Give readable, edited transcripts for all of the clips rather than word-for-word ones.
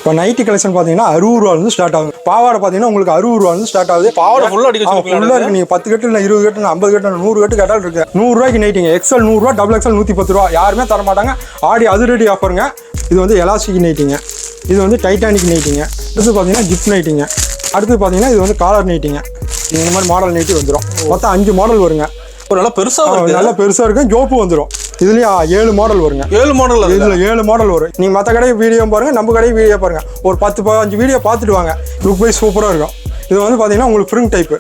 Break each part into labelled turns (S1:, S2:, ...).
S1: இப்போ nightie collection பார்த்தீங்கன்னா 60 ரூபாயிலிருந்து ஸ்டார்ட் ஆகுது. பாவாடை பார்த்தீங்கன்னா உங்களுக்கு 60 ரூபாயிலிருந்து ஸ்டார்ட் ஆகுது.
S2: பாவாடை ஃபுல்லாக அடிக்க
S1: ஃபுல்லாக இருக்கு. நீங்கள் 10 கட்டு இல்லை 20 கட்டு 50 கட்டு 100 கட்டு கேட்டால் இருக்கு. 100 ரூபாய்க்கு நைட்டிங்க. எக்ஸல் 100 ரூபா, டபுள் எக்ஸல் 110 ரூபா. யாருமே தர மாட்டாங்க. ஆடி அதிரடி ஆஃபருங்க. இது வந்து எலாஸ்டிக் நைட்டிங்க. இது வந்து டைட்டானிக் நைட்டிங்க. அடுத்து பார்த்தீங்கன்னா ஜிப் நைட்டிங்க. அடுத்து பார்த்தீங்கன்னா இது வந்து காலர் நைட்டிங்க. இந்த மாதிரி மாடல் நைட்டி வந்துடும். மொத்தம் 5 மாடல் வருங்க.
S2: ஒரு நல்லா பெருசாக
S1: நல்லா பெருசாக இருக்கும். ஜோப்பு வந்துடும். இதுலயே 7 மாடல் வருங்க.
S2: 7 மாடல்.
S1: இதுல 7 மாடல் வரும். நீங்க மற்ற கடை வீடியோ பாருங்க, நம்ம கடை வீடியோ பாருங்க. ஒரு 10-15 வீடியோ பார்த்துட்டு வாங்க. லுக் வைஸ் சூப்பரா இருக்கும். இது வந்து பாத்தீங்கன்னா உங்களுக்கு ஃப்ரிங் டைப்.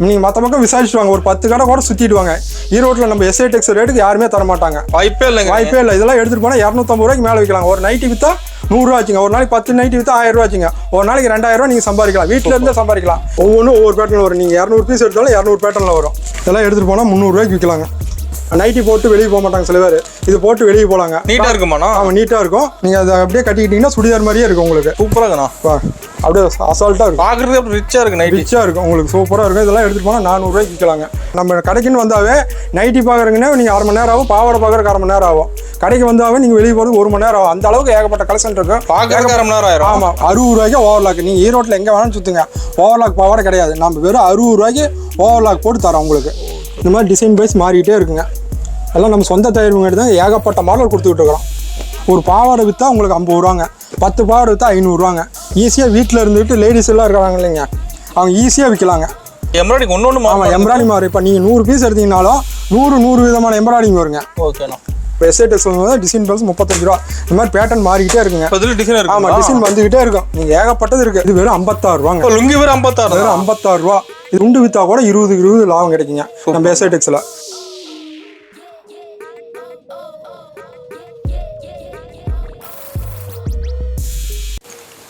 S1: நீங்க மற்ற பக்கம் விசாரிச்சுட்டு வாங்க. ஒரு 10 கடை கூட சுத்திட்டு வாங்க. ஈரோட்டில் நம்ம எஸ்ஐ டெக்ஸ் ரேட்டுக்கு யாருமே தர மாட்டாங்க.
S2: வாய்ப்பே இல்லை.
S1: இதெல்லாம் எடுத்துட்டு போனா 250 ரூபாய்க்கு மேல விற்கலாம். ஒரு நைட்டி வித்தா 100 ரூபா வச்சுங்க. ஒரு நாளைக்கு 10 நைட்டி வித்தா 1000 ரூபா வச்சுங்க. ஒரு நாளைக்கு 2000 ரூபா நீங்க சம்பாதிக்கலாம். வீட்டுல இருந்தே சம்பாதிக்கலாம். ஒவ்வொன்றும் ஒவ்வொரு பேட்டர்ல வரும். நீங்க 200 பீஸ் எடுத்தாலும் 200 பேட்டர்ல வரும். இதெல்லாம் எடுத்துட்டு போனா 300 ரூபாய்க்கு விற்கலாங்க. நைட்டி போட்டு வெளியே போக மாட்டாங்க சில பேர். இது போட்டு வெளியே போகலாங்க.
S2: நீட்டாக இருக்குமாண்ணா?
S1: ஆமாம், நீட்டாக இருக்கும். நீங்கள் அதை அப்படியே கட்டிக்கிட்டீங்கன்னா சுடிதார் மாதிரியே இருக்கும் உங்களுக்கு.
S2: சூப்பராக இருக்குண்ணா.
S1: அப்படியே அசால்ட்டாக இருக்கும்.
S2: பார்க்குறது அப்படி ரிச்சாக இருக்கும். நைட்டி
S1: ரிச்சாக இருக்கும். உங்களுக்கு சூப்பராக இருக்கும். இதெல்லாம் எடுத்துகிட்டு போனால் 400 ரூபாய்க்கு விற்கலாங்க. நம்ம கடைக்குன்னு வந்தாவே நைட்டி பார்க்குறீங்கன்னா நீங்கள் 1/2 மணி நேரம் ஆகும். பாவாடை பார்க்குறக்கு 1/2 மணி நேரம் ஆகும். கடைக்கு வந்தாவே நீங்கள் வெளியே போகிறது 1 மணி நேரம் ஆகும். அந்த அளவுக்கு ஏகப்பட்ட கலெக்ஷன் இருக்கும்.
S2: பார்க்குறக்கு 1/2 மணி நேரம் ஆயிரும்.
S1: ஆமாம், 60 ரூபாய்க்கு ஓவர்லாக். நீங்கள் ஈரோட்டில் எங்கே வேணாலும் சுற்றுங்க. ஓவர்லாக் பாவாடை கிடையாது. நம்ம வெறும் 60 ரூபாய்க்கு ஓவர்லாக் போட்டு தரோம் உங்களுக்கு. இந்த மாதிரி டிசைன் வைஸ் மாறிக்கிட்டே இருக்குங்க. எல்லாம் நம்ம சொந்த தயாரிப்பு தான் ஏகப்பட்ட மாடல் கொடுத்துக்கிட்டு இருக்கிறோம். ஒரு பாவாடை விற்றா உங்களுக்கு 50 ரூபாங்க. 10 பாவாடை விற்றா 500 ரூபாங்க. ஈஸியாக வீட்டில் இருந்துட்டு லேடிஸ் எல்லாம் இருக்கிறாங்க இல்லைங்க, அவங்க ஈஸியாக விற்கலாங்க.
S2: எம்ப்ராய்டிங் ஒன்று
S1: ஆமாம், எம்ப்ராய்டிங் மாறும். இப்போ நீங்கள் 100 பீஸ் எடுத்தீங்கனாலும் 100 விதமான எம்ப்ராய்டிங் வருங்க.
S2: ஓகேண்ணா.
S1: இப்போ எஸ்ஐடெக்ஸ் வந்து டிசைன் பிளஸ் 35 ரூபா. இந்த மாதிரி பேட்டர்ன் மாறிக்கிட்டே இருக்குங்க.
S2: டிசைன் இருக்கு.
S1: ஆமாம், டிசைன் வந்துக்கிட்டே இருக்கும். நீங்கள் ஏகப்பட்டது இருக்குது. இது வெறும் 56 ரூபாங்க.
S2: லுங்கி வெறும் 56.
S1: வெறும் 56 ரூபா. இது உண்டு விற்றா கூட 20 லாபம் கிடைக்குங்க நம்ம எஸ்ஐடெக்ஸில்.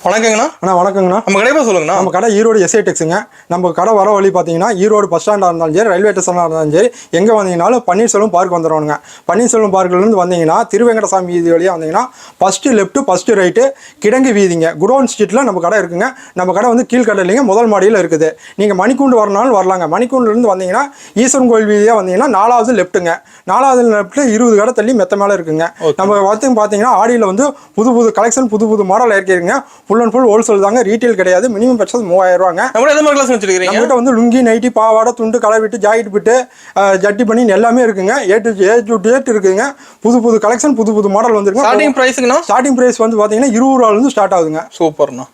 S2: வணக்கங்கண்ணா.
S1: அண்ணா வணக்கங்கண்ணா.
S2: நம்ம கடை சொல்லுங்கண்ணா.
S1: நம்ம கடை ஈரோடு எஸ்ஐ டெக்ஸுங்க. நம்ம கடை வர வழி பார்த்தீங்கன்னா ஈரோடு பஸ் ஸ்டாண்டாக இருந்தாலும் சரி, ரயில்வே ஸ்டேஷனாக இருந்தாலும் சரி, எங்கே வந்தீங்கன்னாலும் பன்னீர்செல்வம் பார்க் வந்துடுவானுங்க. பன்னீர்செல்வம் பார்க்கிலேருந்து வந்தீங்கன்னா திருவேங்கடசாமி வீதி வழியாக வந்தீங்கன்னா ஃபஸ்ட்டு லெஃப்ட்டு ஃபஸ்ட்டு ரைட்டு கிடங்கு வீதிங்க. குடோன் ஸ்ட்ரீட்டில் நம்ம கடை இருக்குங்க. நம்ம கடை வந்து கீழ்கடை இல்லைங்க, முதல் மாடியில் இருக்குது. நீங்கள் மணிக்கூண்டு வரனாலும் வரலாங்க. மணிக்கூண்டுலேருந்து வந்தீங்கன்னா ஈஸ்வரன் கோயில் வீதியாக வந்தீங்கன்னா 4வது லெஃப்ட்டுங்க. 4வது லெஃப்ட்டில் 20 கடை தள்ளி மெத்த மேலே இருக்குங்க. நம்ம பார்த்தீங்கன்னா ஆடியில் வந்து புது கலெக்ஷன் புது மாடல் இறக்கிருங்க. ஃபுல் அண்ட் ஃபுல் ஹோல்சேல் தாங்க, ரீட்டைல் கிடையாது. மினிமம் பட்சம் 3000 ரூபாங்க. நம்மகிட்ட வந்து லுங்கி, நைட்டி, பாவாடை, துண்டு, களை விட்டு, ஜாக்கெட் விட்டு, ஜட்டி பண்ணி எல்லாமே இருக்குங்க. ஏ டு டேட் இருக்குங்க. புது கலெக்ஷன் புது மாடல் வந்துருங்க. ஸ்டார்டிங் பிரைஸ் வந்து பார்த்தீங்கன்னா 20 ரூபாயிலிருந்து ஸ்டார்ட் ஆகுதுங்க.
S2: சூப்பர்ண்ணா.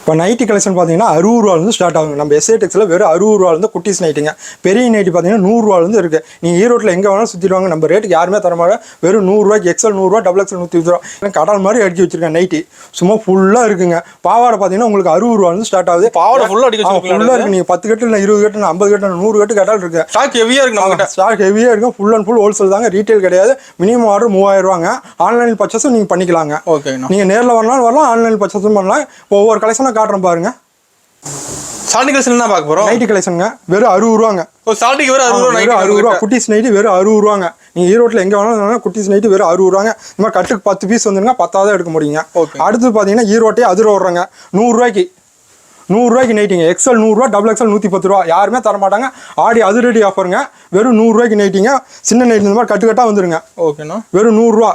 S1: இப்போ நைட்டி கலெக்ஷன் பார்த்தீங்கன்னா 60 ரூபாயிலிருந்து ஸ்டார்ட் ஆகுங்க. நம்ம எஸ்ஐ டெக்ஸில் வெறும் 60 ரூபாயிலிருந்து குட்டிஸ் நைட்டிங்க. பெரிய நைட்டி பார்த்தீங்கன்னா 100 ரூபாயிலிருந்து இருக்குது. நீங்கள் ஈரோட்டில் எங்கே வேணாலும் சுற்றிடுவாங்க. நம்ம ரேட்டுக்கு யாருமே தரமாங்க. வெறும் 100 ரூபாய்க்கு எக்ஸல் 100 ரூபா, டபுள் எக்ஸல் 120 ரூபா. கடல் மாதிரி அடிக்க வச்சிருக்கேன் நைட்டி. சும்மா ஃபுல்லாக இருக்குங்க. பாவாடை பார்த்தீங்கன்னா உங்களுக்கு 60 ரூபாயிலிருந்து ஸ்டார்ட் ஆகுது.
S2: பாவாடை ஃபுல்லாக
S1: இருக்குது. நீங்கள் 10 கட்டு இல்லை 20 கட்டு 50 கட்டு 100 கட்டு கேட்டால் இருக்குது.
S2: ஸ்டாக் ஹெவியாக இருக்கு.
S1: ஸ்டாக் ஹெவியாக இருக்கும். ஃபுல் அண்ட் ஃபுல் ஹோல்சேல் தாங்க, ரீட்டைல் கிடையாது. மினிமம் ஆர்டர் 3000 ரூபாங்க. ஆன்லைன் பர்ச்சேஸும் நீங்கள் பண்ணிக்கலாங்க.
S2: ஓகேண்ணா.
S1: நீங்கள் நேரில் வரலாம், ஆன்லைன் பர்ச்சேஸும் பண்ணலாம். ஒவ்வொரு கலெக்ஷனாக காட்டுறேன் பாருங்க.
S2: ஸ்டார்டிங் கலெக்ஷன் என்ன பார்க்க போறோம்?
S1: நைட்டி கலெக்ஷனுங்க. வெறும் 60 ரூபாங்க.
S2: ஸ்டார்டிங் வெறும் 60 ரூபா.
S1: குட்டிஸ் நைட்டி வெறும் 60 ரூபாங்க. நீங்க ஈரோட்டில் எங்க வேணாலும் குட்டிஸ் நைட்டி வெறும் 60 ரூபாங்க. இந்த மாதிரி கட்டுக்கு 10 பீஸ் வந்துருங்க. 10ஆவது எடுக்க முடியுங்க. அடுத்து பாத்தீங்கன்னா ஈரோட்டே அதிர விடுறாங்க. 100 ரூபாய்க்கு நைட்டிங்க. எக்ஸல் 100 ரூபா, டபுள் எக்ஸல் 110 ரூபா. யாருமே தர மாட்டாங்க. ஆடி அதிரடி ஆஃபருங்க. வெறும் 100 ரூபாய்க்கு நைட்டிங்க. சின்ன நைட்டி இந்த மாதிரி கட்டா வந்துருங்க.
S2: ஓகேண்ணா.
S1: வெறும் 100 ரூபா.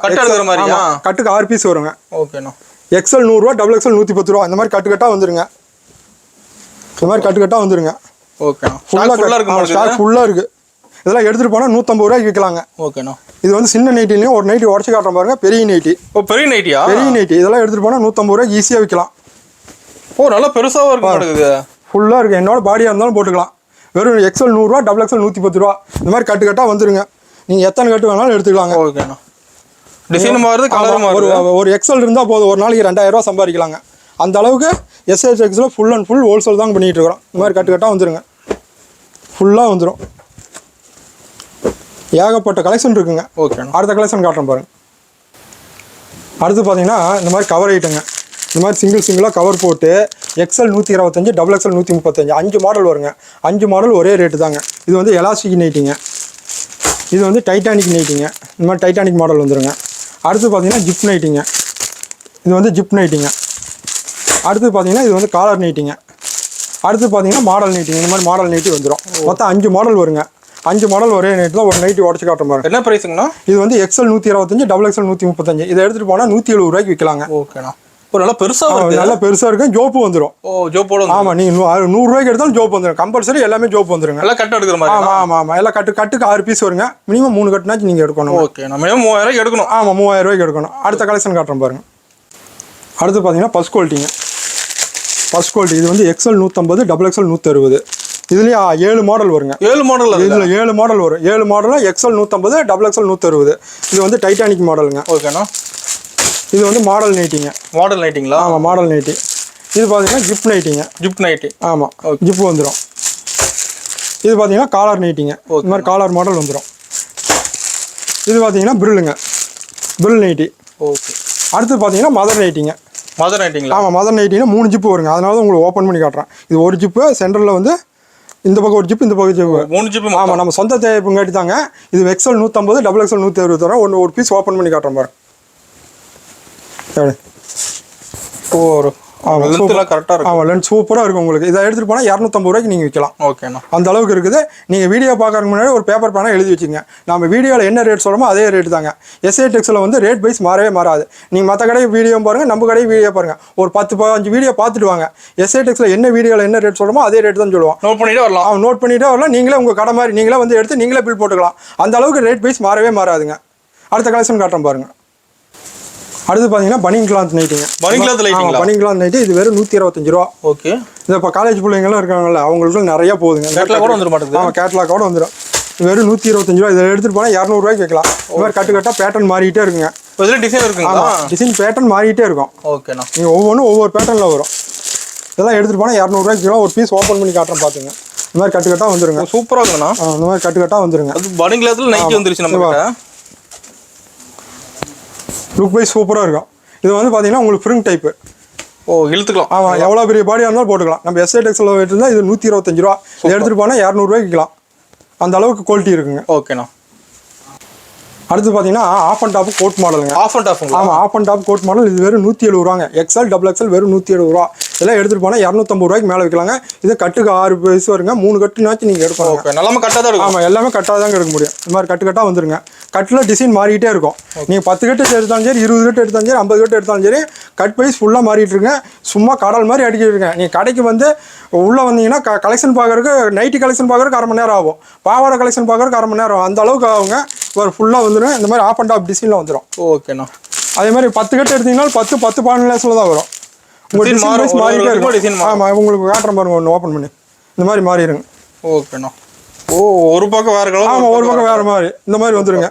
S2: கட்டுக்கு
S1: 6 பீஸ் வருங்க.
S2: ஓகேண்ணா.
S1: எக்ஸல் 100 ரூபா, டபுள் எக்ஸல் 110 ரூபா. இந்த மாதிரி கட்டா வந்துருங்க. இந்த மாதிரி கட்டா வந்துருங்க.
S2: ஓகேண்ணா.
S1: ஃபுல்லா இருக்கு. இதெல்லாம் எடுத்துட்டு போனா 150 ரூபாய்க்கு விற்கலாங்க.
S2: ஓகேண்ணா.
S1: இது வந்து சின்ன நைட்டிலையும் ஒரு நைட்டி உடச்சு காட்டுறோம் பாருங்க. பெரிய நைட்டி.
S2: பெரிய நைட்டியா?
S1: பெரிய நைட்டி. இதெல்லாம் எடுத்துட்டு போனா 150 ரூபாய்க்கு ஈஸியா விற்கலாம்.
S2: நல்லா பெருசாவும் இருக்கு.
S1: ஃபுல்லா இருக்கு. என்னோட பாடியா இருந்தாலும் போட்டுக்கலாம். வெறும் எக்ஸல் 100 ரூபா, டபுள் எக்ஸல் 110 ரூபா. இந்த மாதிரி கட்டா வந்துருங்க. நீங்க எத்தனை கட்டு வேணாலும் எடுத்துக்கலாங்க.
S2: ஓகேண்ணா. டிசைன் மாறுது, கலர் மாறுது.
S1: ஒரு எக்ஸல் இருந்தா போதும். ஒரு நாளைக்கு 2000 ரூபா சம்பாதிக்கலாங்க. அந்த அளவுக்கு எஸ்ஐ டெக்ஸில் ஃபுல் அண்ட் ஃபுல் ஹோல்சேல் தான் பண்ணிட்டு இருக்கிறோம். இந்த மாதிரி கட்டா வந்துருங்க. ஃபுல்லாக வந்துடும். ஏகப்பட்ட கலெக்ஷன் இருக்குங்க.
S2: ஓகே.
S1: அடுத்த கலெக்ஷன் காட்டுறேன் பாருங்க. அடுத்து பார்த்தீங்கன்னா இந்த மாதிரி கவர் ஐட்டங்க. இந்த மாதிரி சிங்கிளாக கவர் போட்டு எக்ஸல் 125, டபுள் எக்ஸல் 135, 5 மாடல் வருங்க. 5 மாடல் ஒரே ரேட்டு தாங்க. இது வந்து எலாஸ்டிக் நைட்டிங்க. இது வந்து டைட்டானிக் நைட்டிங்க. இந்த மாதிரி டைட்டானிக் மாடல் வந்துருங்க. அடுத்து பார்த்தீங்கன்னா ஜிப் நைட்டிங்க. இது வந்து ஜிப் நைட்டிங்க. அடுத்து பார்த்தீங்கன்னா இது வந்து காலர் நைட்டிங்க. அடுத்து பார்த்தீங்கன்னா மாடல் நைட்டிங்க. இந்த மாதிரி மாடல் நைட்டி வந்துடும். மொத்தம் 5 மாடல் வருங்க. 5 மாடல் ஒரே நைட்டு தான். ஒரு நைட்டி உடச்சு காட்டுற மாதிரி.
S2: என்ன ப்ரைஸுங்கண்ணா?
S1: இது வந்து எக்ஸல் 125, டபுள் எக்ஸல் 135. இதை எடுத்துகிட்டு போனால் 170 ரூபாய்க்கு விற்கலாங்க.
S2: ஓகேண்ணா. ஒரு நல்லா பெருசா
S1: நல்லா பெருசா இருக்கும், ஜோப்பு வந்துடும்.
S2: ஓ ஜோப்போட
S1: ஆமா, நீங்க 100 ரூபாய்க்கு எடுத்தாலும் ஜோப் வந்துடும். கம்பல்சரி எல்லாமே ஜோப் வந்துருங்க.
S2: நல்லா கட்டு எடுக்கிற மாதிரி.
S1: ஆமா ஆமா ஆமா, எல்லாம் கட்டுக்கு 6 பீஸ் வருங்க. மினிமம் 3 கட்டுனாச்சும் நீங்க எடுக்கணும்.
S2: ஓகே, நம்ம 3000 எடுக்கணும்.
S1: ஆமா, 3000 ரூபாய்க்கு எடுக்கணும். அடுத்த கலெக்ஷன் காட்டுறேன் பாருங்க. அடுத்து பார்த்தீங்கன்னா ஃபர்ஸ்ட் குவாலிட்டிங்க. ஃபர்ஸ்ட் குவாலிட்டி இது வந்து எக்ஸ்எல் 150, டபுள் எக்ஸ்எல் 160. இதுலயே 7 மாடல் வருங்க.
S2: 7 மாடல்
S1: இதுல 7 மாடல் வரும். 7 மாடலும் எக்ஸ்எல் 150, டபுள் எக்ஸ்எல் 160. இது வந்து டைட்டானிக் மாடலுங்க.
S2: ஓகேண்ணா.
S1: இது வந்து மாடல் நைட்டிங்க.
S2: மாடல் நைட்டிங்களா?
S1: ஆமா, மாடல் நைட்டி. இது பார்த்தீங்கன்னா ஜிப் நைட்டிங்க.
S2: Zip nighty.
S1: ஆமா, ஜிப் வந்துடும். இது பார்த்தீங்கன்னா காலர் நைட்டிங்க. இந்த மாதிரி காலர் மாடல் வந்துடும். இது பார்த்தீங்கன்னா பிரில்லுங்க, பிரில் நைட்டி.
S2: ஓகே.
S1: அடுத்து பார்த்தீங்கன்னா மதர் நைட்டிங்க.
S2: மதர் நைட்டிங்களா?
S1: ஆமாம், மதர் நைட்டிங்கன்னா 3 ஜிப்பு வருங்க. அதனால தான் உங்களுக்கு ஓப்பன் பண்ணி காட்டுறேன். இது ஒரு ஜிப்பு, சென்டரில் வந்து இந்த பக்கம் ஒரு ஜிப்பு, இந்த பக்கம் ஜிப்பு,
S2: 3 ஜிப்பு.
S1: ஆமாம், நம்ம சொந்த தேவைப்புங்காட்டி தாங்க. இது எக்ஸ்எல் 150, டபுள் எக்ஸ்எல் 160 தரோம். ஒரு பீஸ் ஓப்பன் பண்ணி காட்டுறேன் பாருங்க.
S2: ஒரு கரெக்டாக இருக்கும்.
S1: ஆமாம், லென்ஸ் சூப்பராக இருக்கும் உங்களுக்கு. இதை எடுத்துகிட்டு போனால் 250 ரூபாய்க்கு நீங்கள் விற்கலாம்.
S2: ஓகேண்ணா.
S1: அந்த அளவுக்கு இருக்குது. நீங்கள் வீடியோ பார்க்கறதுக்கு முன்னாடி ஒரு பேப்பர் பேனா எழுதி வச்சுங்க. நம்ம வீடியோவில் என்ன ரேட் சொல்கிறோமோ அதே ரேட்டு தாங்க. எஸ்ஐ டெக்ஸில் வந்து ரேட் வைஸ் மாறவே மாறாது. நீங்கள் மற்ற கடை வீடியோ பாருங்கள், நம்ம கடை வீடியோ பாருங்கள். ஒரு 10-15 வீடியோ பார்த்துட்டு வாங்க. எஸ்ஐ டெக்ஸில் என்ன வீடியோவில் என்ன ரேட் சொல்கிறோமோ அதே ரேட் தான் சொல்லுவோம்.
S2: நோட் பண்ணிட்டு வரலாம்.
S1: நோட் பண்ணிட்டே வரலாம். நீங்களே உங்கள் கடை மாதிரி நீங்களே வந்து எடுத்து நீங்களே பில் போட்டுக்கலாம். அந்த அளவுக்கு ரேட் வைஸ் மாறவே மாறாதுங்க. அடுத்த கலெக்ஷன் காட்டுறேன் பாருங்கள். அடுத்து பார்த்தீங்கன்னா பனியன் கிளாத் நைட்டிங்க.
S2: பனியன் கிளாத் லைட்டிங்களா?
S1: பனியன் கிளாத் நைட்டி. இது வெறும் 125 ரூபா.
S2: ஓகே.
S1: இந்த இப்போ காலேஜ் பிள்ளைங்களாம் இருக்காங்கல்ல, அவங்களுக்கு நிறைய போகுதுங்க.
S2: கேட்லாக் கூட வந்துட மாட்டேங்குது.
S1: ஆமாம், கேட்லாக் கூட வந்துடும். வெறும் 125 ரூபா. இதை எடுத்துகிட்டு போனால் 200 ரூபாய்க்கு வைக்கலாம். இந்த மாதிரி கட்டாக பேட்டர்ன் மாறிட்டே இருக்குங்க.
S2: இதில் டிசைன் இருக்குங்களா?
S1: டிசைன் பேட்டர்ன் மாறிட்டே இருக்கும்.
S2: ஓகேண்ணா.
S1: நீங்கள் ஒவ்வொன்றும் ஒவ்வொரு பேட்டர்னில் வரும். இதெல்லாம் எடுத்துகிட்டு போனால் 200 ரூபாய்க்கு ஒரு பீஸ் ஓப்பன் பண்ணி காட்டுறேன் பார்த்துங்க. இந்த மாதிரி கட்டாக வந்துருங்க.
S2: சூப்பராக இருக்குண்ணா.
S1: இந்த மாதிரி கட்டாக வந்துருங்க.
S2: அது பனியன் கிளாத்தில் நைட்டி வந்துருச்சு நம்ம.
S1: லுக் வைஸ் சூப்பராக இருக்கும். இது வந்து பார்த்தீங்கன்னா உங்களுக்கு ஃப்ரிங் டைப்பு.
S2: ஓ, இழுத்துக்கலாம்.
S1: ஆமாம், எவ்வளோ பெரிய பாடியாக இருந்தாலும் போட்டுக்கலாம். நம்ம எஸ்ஐ டெக்ஸில் இருந்தால் இது 125 ரூபா. இதை எடுத்துகிட்டு போனால் 200 ரூபாய்க்கு விற்கலாம். அந்த அளவுக்கு குவாலிட்டி இருக்குங்க.
S2: ஓகேண்ணா.
S1: அடுத்து பார்த்தீங்கன்னா ஆஃப் அண்ட் டாப் கோட் மாடலுங்க.
S2: Half and top.
S1: ஆமாம், half and top coat model. இது வெறும் 170 ரூபாங்க. எக்ஸ்எல், டபுள் எக்ஸ்எல் வெறும் 170 ரூபா. இதெல்லாம் எடுத்துகிட்டு போனால் 250 ரூபாய்க்கு மேலே விற்கலாங்க. இது கட்டுக்கு 6 பீஸ் வருங்க. 3 கட்டுனாச்சும் நீங்கள் எடுக்கலாம்.
S2: ஓகே, எல்லாமே கட்டாக தான் இருக்கும்.
S1: ஆமாம், எல்லாமே கட்டாக தாங்க எடுக்க முடியும். இந்த மாதிரி கட்டாக வந்துருங்க. கட்டில் டிசைன் மாறிக்கிட்டே இருக்கும். நீங்கள் 10 கட்டு எடுத்தாலும் சரி, 20 கட்டு எடுத்தாலும் சரி, 50 கட்டு எடுத்தாலும் சரி, கட் வைஸ் ஃபுல்லாக மாறிட்டு இருங்க. சும்மா கடல் மாதிரி அடிக்கிட்டு இருக்கேன். நீங்கள் கடைக்கு வந்து உள்ளே வந்தீங்கன்னா கலெக்ஷன் பார்க்கறதுக்கு, நைட்டி கலெக்ஷன் பார்க்கறதுக்கு 1/2 மணி நேரம் ஆகும். பாவாடை கலெக்ஷன் பார்க்கறதுக்கு 1/2 மணி நேரம். அந்த அளவுக்கு ஆகுங்க. ஒரு ஃபுல்லாக வந்துடும். இந்த மாதிரி ஆஃப் அண்ட் டாப் டிசைனில் வந்துடும்.
S2: ஓகேண்ணா.
S1: அதே மாதிரி 10 கட்டு எடுத்தீங்கன்னா 10 பாயிண்ட்ஸில் தான் வரும். உங்களுக்கு டிசைன் வைஸ் மாறிட்டே இருக்கும். ஆமாம், உங்களுக்கு காட்டுறேன் பாருங்க. ஒன்று ஓப்பன் பண்ணி இந்த மாதிரி மாறிடுங்க.
S2: ஓகேண்ணா. ஓ, ஒரு பக்கம் வேறு கலர்.
S1: ஆமாம், ஒரு பக்கம் வேறு மாதிரி இந்த மாதிரி வந்துடுங்க.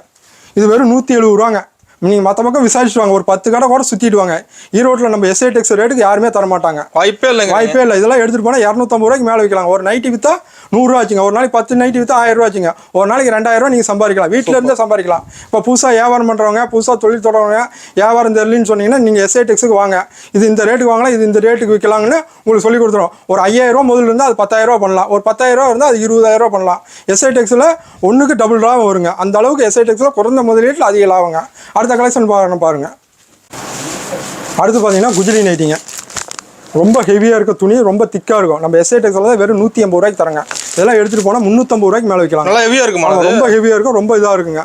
S1: இது வெறும் 170 ரூபாங்க. நீங்கள் மற்ற பக்கம் விசாரிச்சுட்டு வாங்க. ஒரு 10 கடை கூட சுற்றிட்டு வாங்க. ஈரோட்டில் நம்ம எஸ்ஐ டெக்ஸ் ரேட்டுக்கு யாருமே தர மாட்டாங்க.
S2: வாய்ப்பே இல்லைங்க.
S1: வாய்ப்பே இல்லை. இதெல்லாம் எடுத்துகிட்டு போனால் 250 ரூபாய்க்கு மேலே விற்கலாம். ஒரு நைட்டி விற்றா 100 ரூபா ஆச்சுங்க. ஒரு நாளைக்கு 10 நைட்டி விற்றா 1000 ரூபா ஆச்சுங்க. ஒரு நாளைக்கு 2000 ரூபா நீங்கள் சம்பாதிக்கலாம். வீட்டில் இருந்தே சம்பாதிக்கலாம். இப்போ புதுசாக வியாபாரம் பண்ணுறவங்க, புதுசாக தொழில் தொடங்குறவங்க, வியாபாரம் தெரியலன்னு சொன்னீங்கன்னா நீங்கள் எஸ்ஐ டெக்ஸுக்கு வாங்க. இது இந்த ரேட்டுக்கு வாங்கலாம், இது இந்த ரேட்டுக்கு விற்கலாங்கன்னு உங்களுக்கு சொல்லி கொடுத்துரும். ஒரு 5000 ரூபா முதல்ல இருந்தால் அது 10000 ரூபா பண்ணலாம். ஒரு 10000 ரூபா இருந்தால் அது 20000 ரூபா பண்ணலாம். எஸ்ஐ டெக்ஸில் ஒன்றுக்கு டபுள் லாபம் வருங்க. அந்த அளவுக்கு எஸ்ஐ டெக்ஸில் குறைந்த முதலீட்டில் அதிக லாபங்க. அடுத்த கலெக்ஷன் பாருங்க. அடுத்து பார்த்தீங்கன்னா குஜிலி நைட்டிங்க. ரொம்ப ஹெவியாக இருக்க துணி, ரொம்ப திக்காக இருக்கும். நம்ம எஸ்ஐ டெக்ஸில் தான் வெறும் 180 ரூபாய்க்கு தரங்க. இதெல்லாம் எடுத்துகிட்டு போனால் 350 ரூபாய்க்கு மேலே விற்கலாம்.
S2: நல்லா ஹெவியாக இருக்குமா?
S1: ரொம்ப ஹெவியாக இருக்கும், ரொம்ப இதாக இருக்குங்க.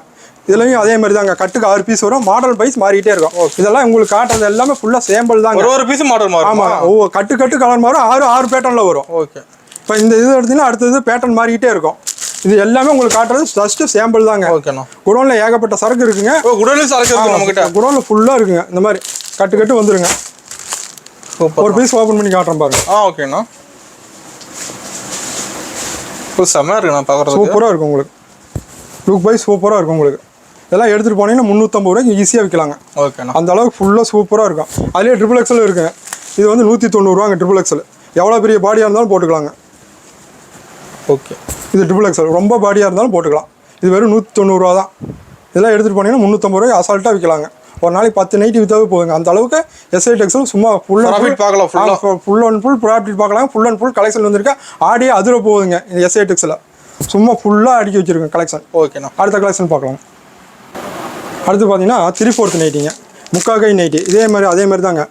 S1: இதுலையும் அதே மாதிரி தாங்க. கட்டுக்கு 6 பீஸ் வரும். மாடல் பைஸ் மாறிட்டே இருக்கும். இதெல்லாம் உங்களுக்கு காட்டுறது எல்லாமே ஃபுல்லாக சேம்பிள் தாங்க.
S2: ஒரு பீஸ் மாடல் மாறும்.
S1: ஆமாம், ஒவ்வொரு கட்டு கலர் மாறும். 6 பேட்டர்னில் வரும்.
S2: ஓகே.
S1: இப்போ இந்த இது எடுத்தீங்கன்னா அடுத்தது பேட்டர்ன் மாறிக்கிட்டே இருக்கும். இது எல்லாமே உங்களுக்கு காட்டுறது ஜஸ்ட் சேம்பிள் தாங்க.
S2: ஓகேண்ணா.
S1: குடோனில் ஏகப்பட்ட சரக்கு இருக்குங்க.
S2: குடோனில் சரக்கு இருக்கு நம்மகிட்ட.
S1: குடோனில் ஃபுல்லாக இருக்குங்க. இந்த மாதிரி கட்டு வந்துருங்க. ஒரு பீஸ் ஓப்பன் பண்ணி காட்டுறேன் பாருங்க.
S2: ஓகேண்ணா. செம்மையாக இருக்கு. நான் பார்க்குறது
S1: சூப்பராக இருக்கும் உங்களுக்கு. லுக் பை சூப்பராக இருக்கும் உங்களுக்கு. இதெல்லாம் எடுத்துகிட்டு போனீங்கன்னா 350 ரூபாய்க்கு ஈஸியாக விற்கலாங்க.
S2: ஓகேண்ணா.
S1: அந்த அளவுக்கு ஃபுல்லாக சூப்பராக இருக்கும். அதுலேயே ட்ரிபிள் எக்ஸல் இருக்குங்க. இது வந்து 190 ரூபாங்க. ட்ரிபிள் எக்ஸல் எவ்வளோ பெரிய பாடியாக இருந்தாலும் போட்டுக்கலாங்க.
S2: ஓகே. இது
S1: ட்ரிபிள் எக்ஸல் ரொம்ப பாடியாக இருந்தாலும் போட்டுக்கலாம். இது வெறும் 190 ரூபா தான். இதெல்லாம் எடுத்துகிட்டு போனீங்கன்னா 350 ரூபாய்க்கு அசால்ட்டாக விற்கலாங்க. ஒரு நாளைக்கு 10 நைட்டி விற்றாவே போகுங்க. அந்த அளவுக்கு எஸ்ஐ டெக்ஸில் சும்மா ஃபுல் அண்ட் ஃபுல் ப்ராஃபிட் பார்க்கலாம். ஃபுல் அண்ட் ஃபுல் கலெக்ஷன் வந்துருக்கா. ஆடியே அதிர போகுதுங்க இந்த எஸ்ஐ டெக்ஸில். சும்மா ஃபுல்லாக அடுக்கி வச்சுருக்கேன் கலெக்ஷன்.
S2: ஓகேண்ணா.
S1: அடுத்த கலெக்ஷன் பார்க்கலாம். அடுத்து பார்த்தீங்கன்னா 3/4 நைட்டிங்க. முக்கால் கை நைட்டி. அதே மாதிரி தாங்க.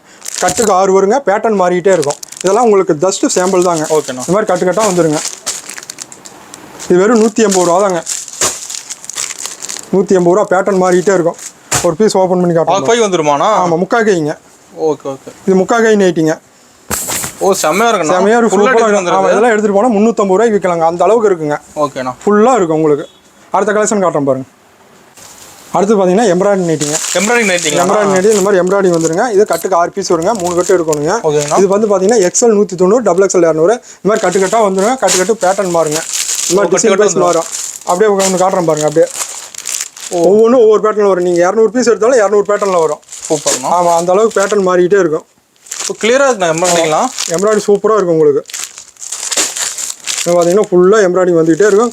S1: கட்டுக்கு 6 வருங்க. பேட்டர்ன் மாறிக்கிட்டே இருக்கும். இதெல்லாம் உங்களுக்கு ஜஸ்ட் சாம்பிள் தாங்க.
S2: ஓகேண்ணா.
S1: இந்த மாதிரி கட்டாக வந்துருங்க. இது வெறும் 180 ரூபா தாங்க. 180 ரூபா. பேட்டர்ன் மாறிக்கிட்டே இருக்கும். ஒரு பீஸ் ஓப்பன் பண்ணி காட்டுறோம்.
S2: போய் வந்துருமாண்ணா?
S1: ஆமாம், முக்கால் கைங்க.
S2: Okay okay.
S1: இது முக்கா கை நைட்டிங்க.
S2: ஓ செம்மையாக இருக்குண்ணா.
S1: செம்மையாக இருக்கும்.
S2: ஃபுல்லாக
S1: சூப்பராக
S2: டிசைன்
S1: இருக்கும். இதெல்லாம் எடுத்துகிட்டு போனால் 350 ரூபாய்க்கு விற்கலாங்க. அந்த அளவுக்கு இருக்குங்க.
S2: ஓகேண்ணா.
S1: ஃபுல்லாக இருக்கும் உங்களுக்கு. அடுத்த கலெக்ஷன் காட்டுறேன் பாருங்க. அடுத்து பார்த்தீங்கன்னா எம்ப்ராய்டரி நைட்டிங்க.
S2: எம்ப்ராய்டரி நைட்டிங்க.
S1: எம்ப்ராய்டரி நைட்டி இந்த மாதிரி எம்ப்ராய்டரி வந்துருங்க. இது கட்டுக்கு 6 பீஸ் வருங்க. 3 கட்டு எடுக்கணுங்க. இது வந்து பார்த்தீங்கன்னா XL 190, XXL 200. இந்த மாதிரி கட்டுக்கட்டாக வந்துருங்க. கட்டு பேட்டர்ன் மாறுங்க. இந்த மாதிரி டிசைன் வைஸ் மாறும். அப்படியே ஒன்று காட்டுறேன் பாருங்க. அப்படியே ஒவ்வொன்றும் ஒவ்வொரு பேட்டர்னில் வரும். நீங்கள் 200 பீஸ் எடுத்தாலும் 200 பேட்டர்னில் வரும்.
S2: சூப்பர்ண்ணா.
S1: ஆமாம், அந்த அளவுக்கு பேட்டர்ன் மாறிக்கிட்டே இருக்கும்.
S2: இப்போ கிளியராக இருக்குண்ணா எம்ப்ராய்டிங்லாம்.
S1: எம்ப்ராய்டரி சூப்பராக இருக்கும் உங்களுக்கு. பார்த்தீங்கன்னா ஃபுல்லாக எம்ப்ராய்டிங் வந்துகிட்டே இருக்கும்.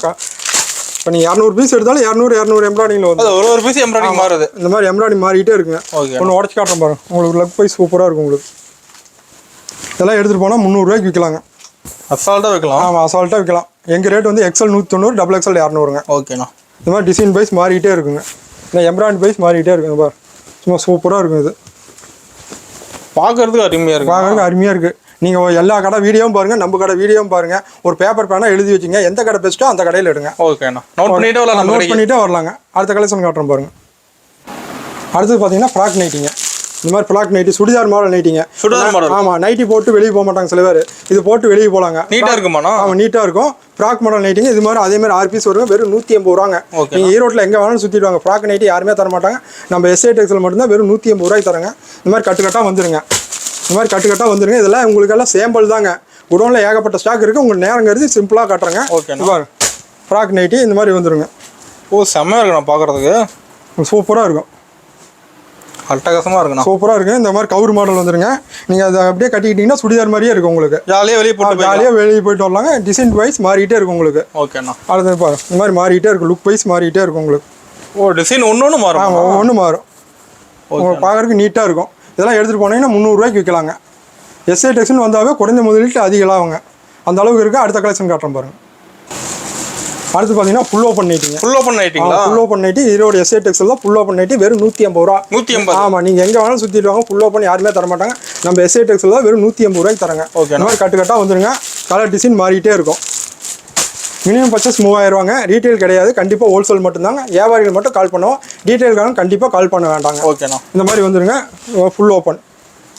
S1: இப்போ நீங்கள் 200 பீஸ் எடுத்தாலும் 200 எம்ப்ராய்டிங்கில் வந்து
S2: ஒரு பீஸ் எம்ப்ராய்டிங் மாறுது.
S1: இந்த மாதிரி எம்ப்ராய்டிங் மாறிக்கிட்டே இருக்குங்க. ஒன்று உடச்சி காட்டுறேன் பாருங்க. உங்களுக்கு லக் பைஸ் சூப்பராக இருக்கும் உங்களுக்கு. இதெல்லாம் எடுத்துகிட்டு போனால் 300 ரூபாய்க்கு விற்கலாங்க.
S2: அசால்ட்டாக வைக்கலாம்.
S1: ஆமாம், அசால்ட்டாக விற்கலாம். எங்கள் ரேட் வந்து XL 190, XXL 200ங்க.
S2: ஓகேண்ணா.
S1: இந்த மாதிரி டிசைன் பைஸ் மாறிக்கிட்டே இருக்குங்க. இந்த எம்ப்ராய்டரி பைஸ் மாறிக்கிட்டே இருக்குங்க பாரு. சும்மா சூப்பராக இருக்கும். இது
S2: பார்க்கறதுக்கு அருமையாக இருக்குது.
S1: பார்க்கறதுக்கு அருமையாக இருக்குது. நீங்கள் எல்லா கடை வீடியோவும் பாருங்கள், நம்ம கடை வீடியோவும் பாருங்கள். ஒரு பேப்பர் பேனாக எழுதி வச்சுங்க. எந்த கடை பெஸ்ட்டோ அந்த கடையில் எடுங்க.
S2: ஓகேண்ணா. நோட் பண்ணிட்டே
S1: வரலாங்க. அடுத்த கலெக்ஷன் காட்டுறோம் பாருங்கள். அடுத்தது பார்த்தீங்கன்னா ஃப்ராக் நைட்டிங்க. இந்த மாதிரி ஃப்ராக் நைட்டி சுடிதார் மாடல் நைட்டிங்க.
S2: சுடிதார் மாடல்.
S1: ஆமாம், நைட்டி போட்டு வெளியே போக மாட்டாங்க சில பேர். இது போட்டு வெளியே போகலாங்க.
S2: நீட்டாக இருக்குமாண்ணா?
S1: ஆமாம், நீட்டாக இருக்கும். ஃப்ராக் மாடல் நைட்டிங்க. இது மாதிரி அதே மாதிரி 6 பீஸ் வருங்க. வெறும் 180 ரூபாங்க. நீங்கள் ஈரோட்டில் எங்கே வேணாலும் சுற்றிடுவாங்க. ஃப்ராக் நைட்டி யாருமே தர மாட்டாங்க. நம்ம SI டெக்ஸ்டைல் மட்டும்தான் வெறும் 180 ரூபாய்க்கு தரங்க. இந்த மாதிரி கட்டுக்கட்டாக வந்துருங்க. இந்த மாதிரி கட்டுக்கட்டாக வந்துருங்க. இதெல்லாம் உங்களுக்கெல்லாம் சேம்பிள் தாங்க. குடோனில் ஏகப்பட்ட ஸ்டாக் இருக்குது. உங்களுக்கு நேரம் கருதி சிம்பிளாக காட்டுறேங்க.
S2: ஓகே.
S1: பாருங்க, ஃப்ராக் நைட்டி இந்த மாதிரி வந்துருங்க.
S2: ஓ செம்மையாக இருக்குண்ணா பார்க்குறதுக்கு.
S1: சூப்பராக இருக்கும்.
S2: அட்டகாசமாக இருக்குண்ணா.
S1: சூப்பராக இருக்குது. இந்த மாதிரி கவுர் மாடல் வந்துருங்க. நீங்கள் அதை அப்படியே கட்டிக்கிட்டிங்கன்னா சுடிதார் மாதிரியே இருக்கும் உங்களுக்கு.
S2: ஜாலியாக வெளியே போயிட்டு
S1: வரலாங்க. டிசைன் வைஸ் மாறிட்டே இருக்கும் உங்களுக்கு.
S2: ஓகேண்ணா.
S1: அடுத்து பாருங்க, இந்த மாதிரி மாறிட்டே இருக்கும். லுக் வைஸ் மாறிட்டே இருக்கும் உங்களுக்கு.
S2: ஓ டிசைன் ஒன்று மாறும்.
S1: ஆமாம், ஒவ்வொன்று மாறும். உங்களுக்கு பார்க்குறதுக்கு நீட்டாக இருக்கும். இதெல்லாம் எடுத்துகிட்டு போனீங்கன்னா 300 ரூபாய்க்கு விற்கலாங்க. SI டெக்ஸ்டைல் வந்தாவே குறைந்த முதலீட்டு அதிகம் ஆகுங்க. அந்த அளவுக்கு இருக்குது. அடுத்த கலெக்ஷன் காட்டுறேன் பாருங்கள். அடுத்து பார்த்தீங்கன்னா ஃபுல் ஓப்பன் நைட்டிங்க.
S2: ஃபுல் ஓப்பன் நைட்டிங்களா?
S1: Full open nighty Erode SI textile தான். ஃபுல் ஓப்பன் நைட்டி வெறும் 180 ரூபா.
S2: 180.
S1: ஆமாம், நீங்கள் எங்கே வேணாலும் சுற்றிட்டு வாங்க. ஃபுல் ஓப்பன் யாருமே தர மாட்டாங்க. நம்ம SI டெக்ஸ்டைல் தான் வெறும் 180 ரூபாய்க்கு தரங்க.
S2: ஓகே.
S1: இந்த மாதிரி கட்டுக்கட்டாக வந்துருங்க. கலர் டிசைன் மாறிட்டே இருக்கும். மினிமம் பர்ச்சேஸ் 3000 ரூபாங்க. ரீட்டைல் கிடையாது. கண்டிப்பாக ஹோல்சேல் மட்டும்தாங்க. வியாபாரிகள் மட்டும் கால் பண்ணுவோம். டீட்டெயிலுக்காக கண்டிப்பாக கால் பண்ண வேண்டாங்க.
S2: ஓகேண்ணா.
S1: இந்த மாதிரி வந்துருங்க. Full open.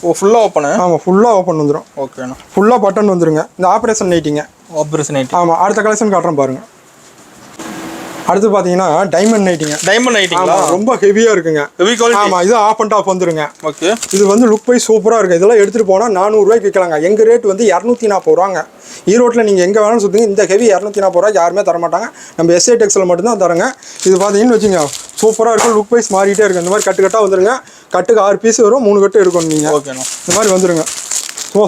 S2: ஓ ஃபுல்லாக ஓப்பனு?
S1: ஆமாம், ஃபுல்லாக ஓப்பன் வந்துடும்.
S2: ஓகேண்ணா.
S1: ஃபுல்லாக பட்டன் வந்துருங்க. இந்த ஆப்ரேஷன் நைட்டிங்க.
S2: Operation nightie.
S1: ஆமாம், அடுத்த கலெக்ஷன் காட்டுறேன் பாருங்கள். அடுத்து பார்த்தீங்கன்னா டைமண்ட் நைட்டிங்க.
S2: டைமண்ட் நைட்டிங்களா?
S1: ரொம்ப ஹெவியாக இருக்குங்க.
S2: Heavy quality.
S1: ஆமாம், இது ஆப் அண்ட் ஆஃப் வந்துருங்க.
S2: ஓகே.
S1: இது வந்து லுக் வைஸ் சூப்பராக இருக்குது. இதெல்லாம் எடுத்துகிட்டு போனால் 400 ரூபாய்க்கு விற்கலாங்க. எங்கள் ரேட் வந்து 240 ரூபாங்க. ஈரோட்டில் நீங்கள் எங்கே வேணாலும் சுற்றுங்க. இந்த ஹெவி 240 ரூபாய்க்கு யாருமே தர மாட்டாங்க. நம்ம SI டெக்ஸ்டைல் மட்டும்தான் தரங்க. இது பார்த்தீங்கன்னு வச்சுங்க, சூப்பராக இருக்கும். லுக் வைஸ் மாறிட்டே இருக்குது. இந்த மாதிரி கட்டுக்கட்டாக வந்துருங்க. கட்டுக்கு 6 பீஸ் வரும். 3 கட்டு எடுக்கணும் நீங்கள்.
S2: ஓகேண்ணா.
S1: இந்த மாதிரி வந்துருங்க.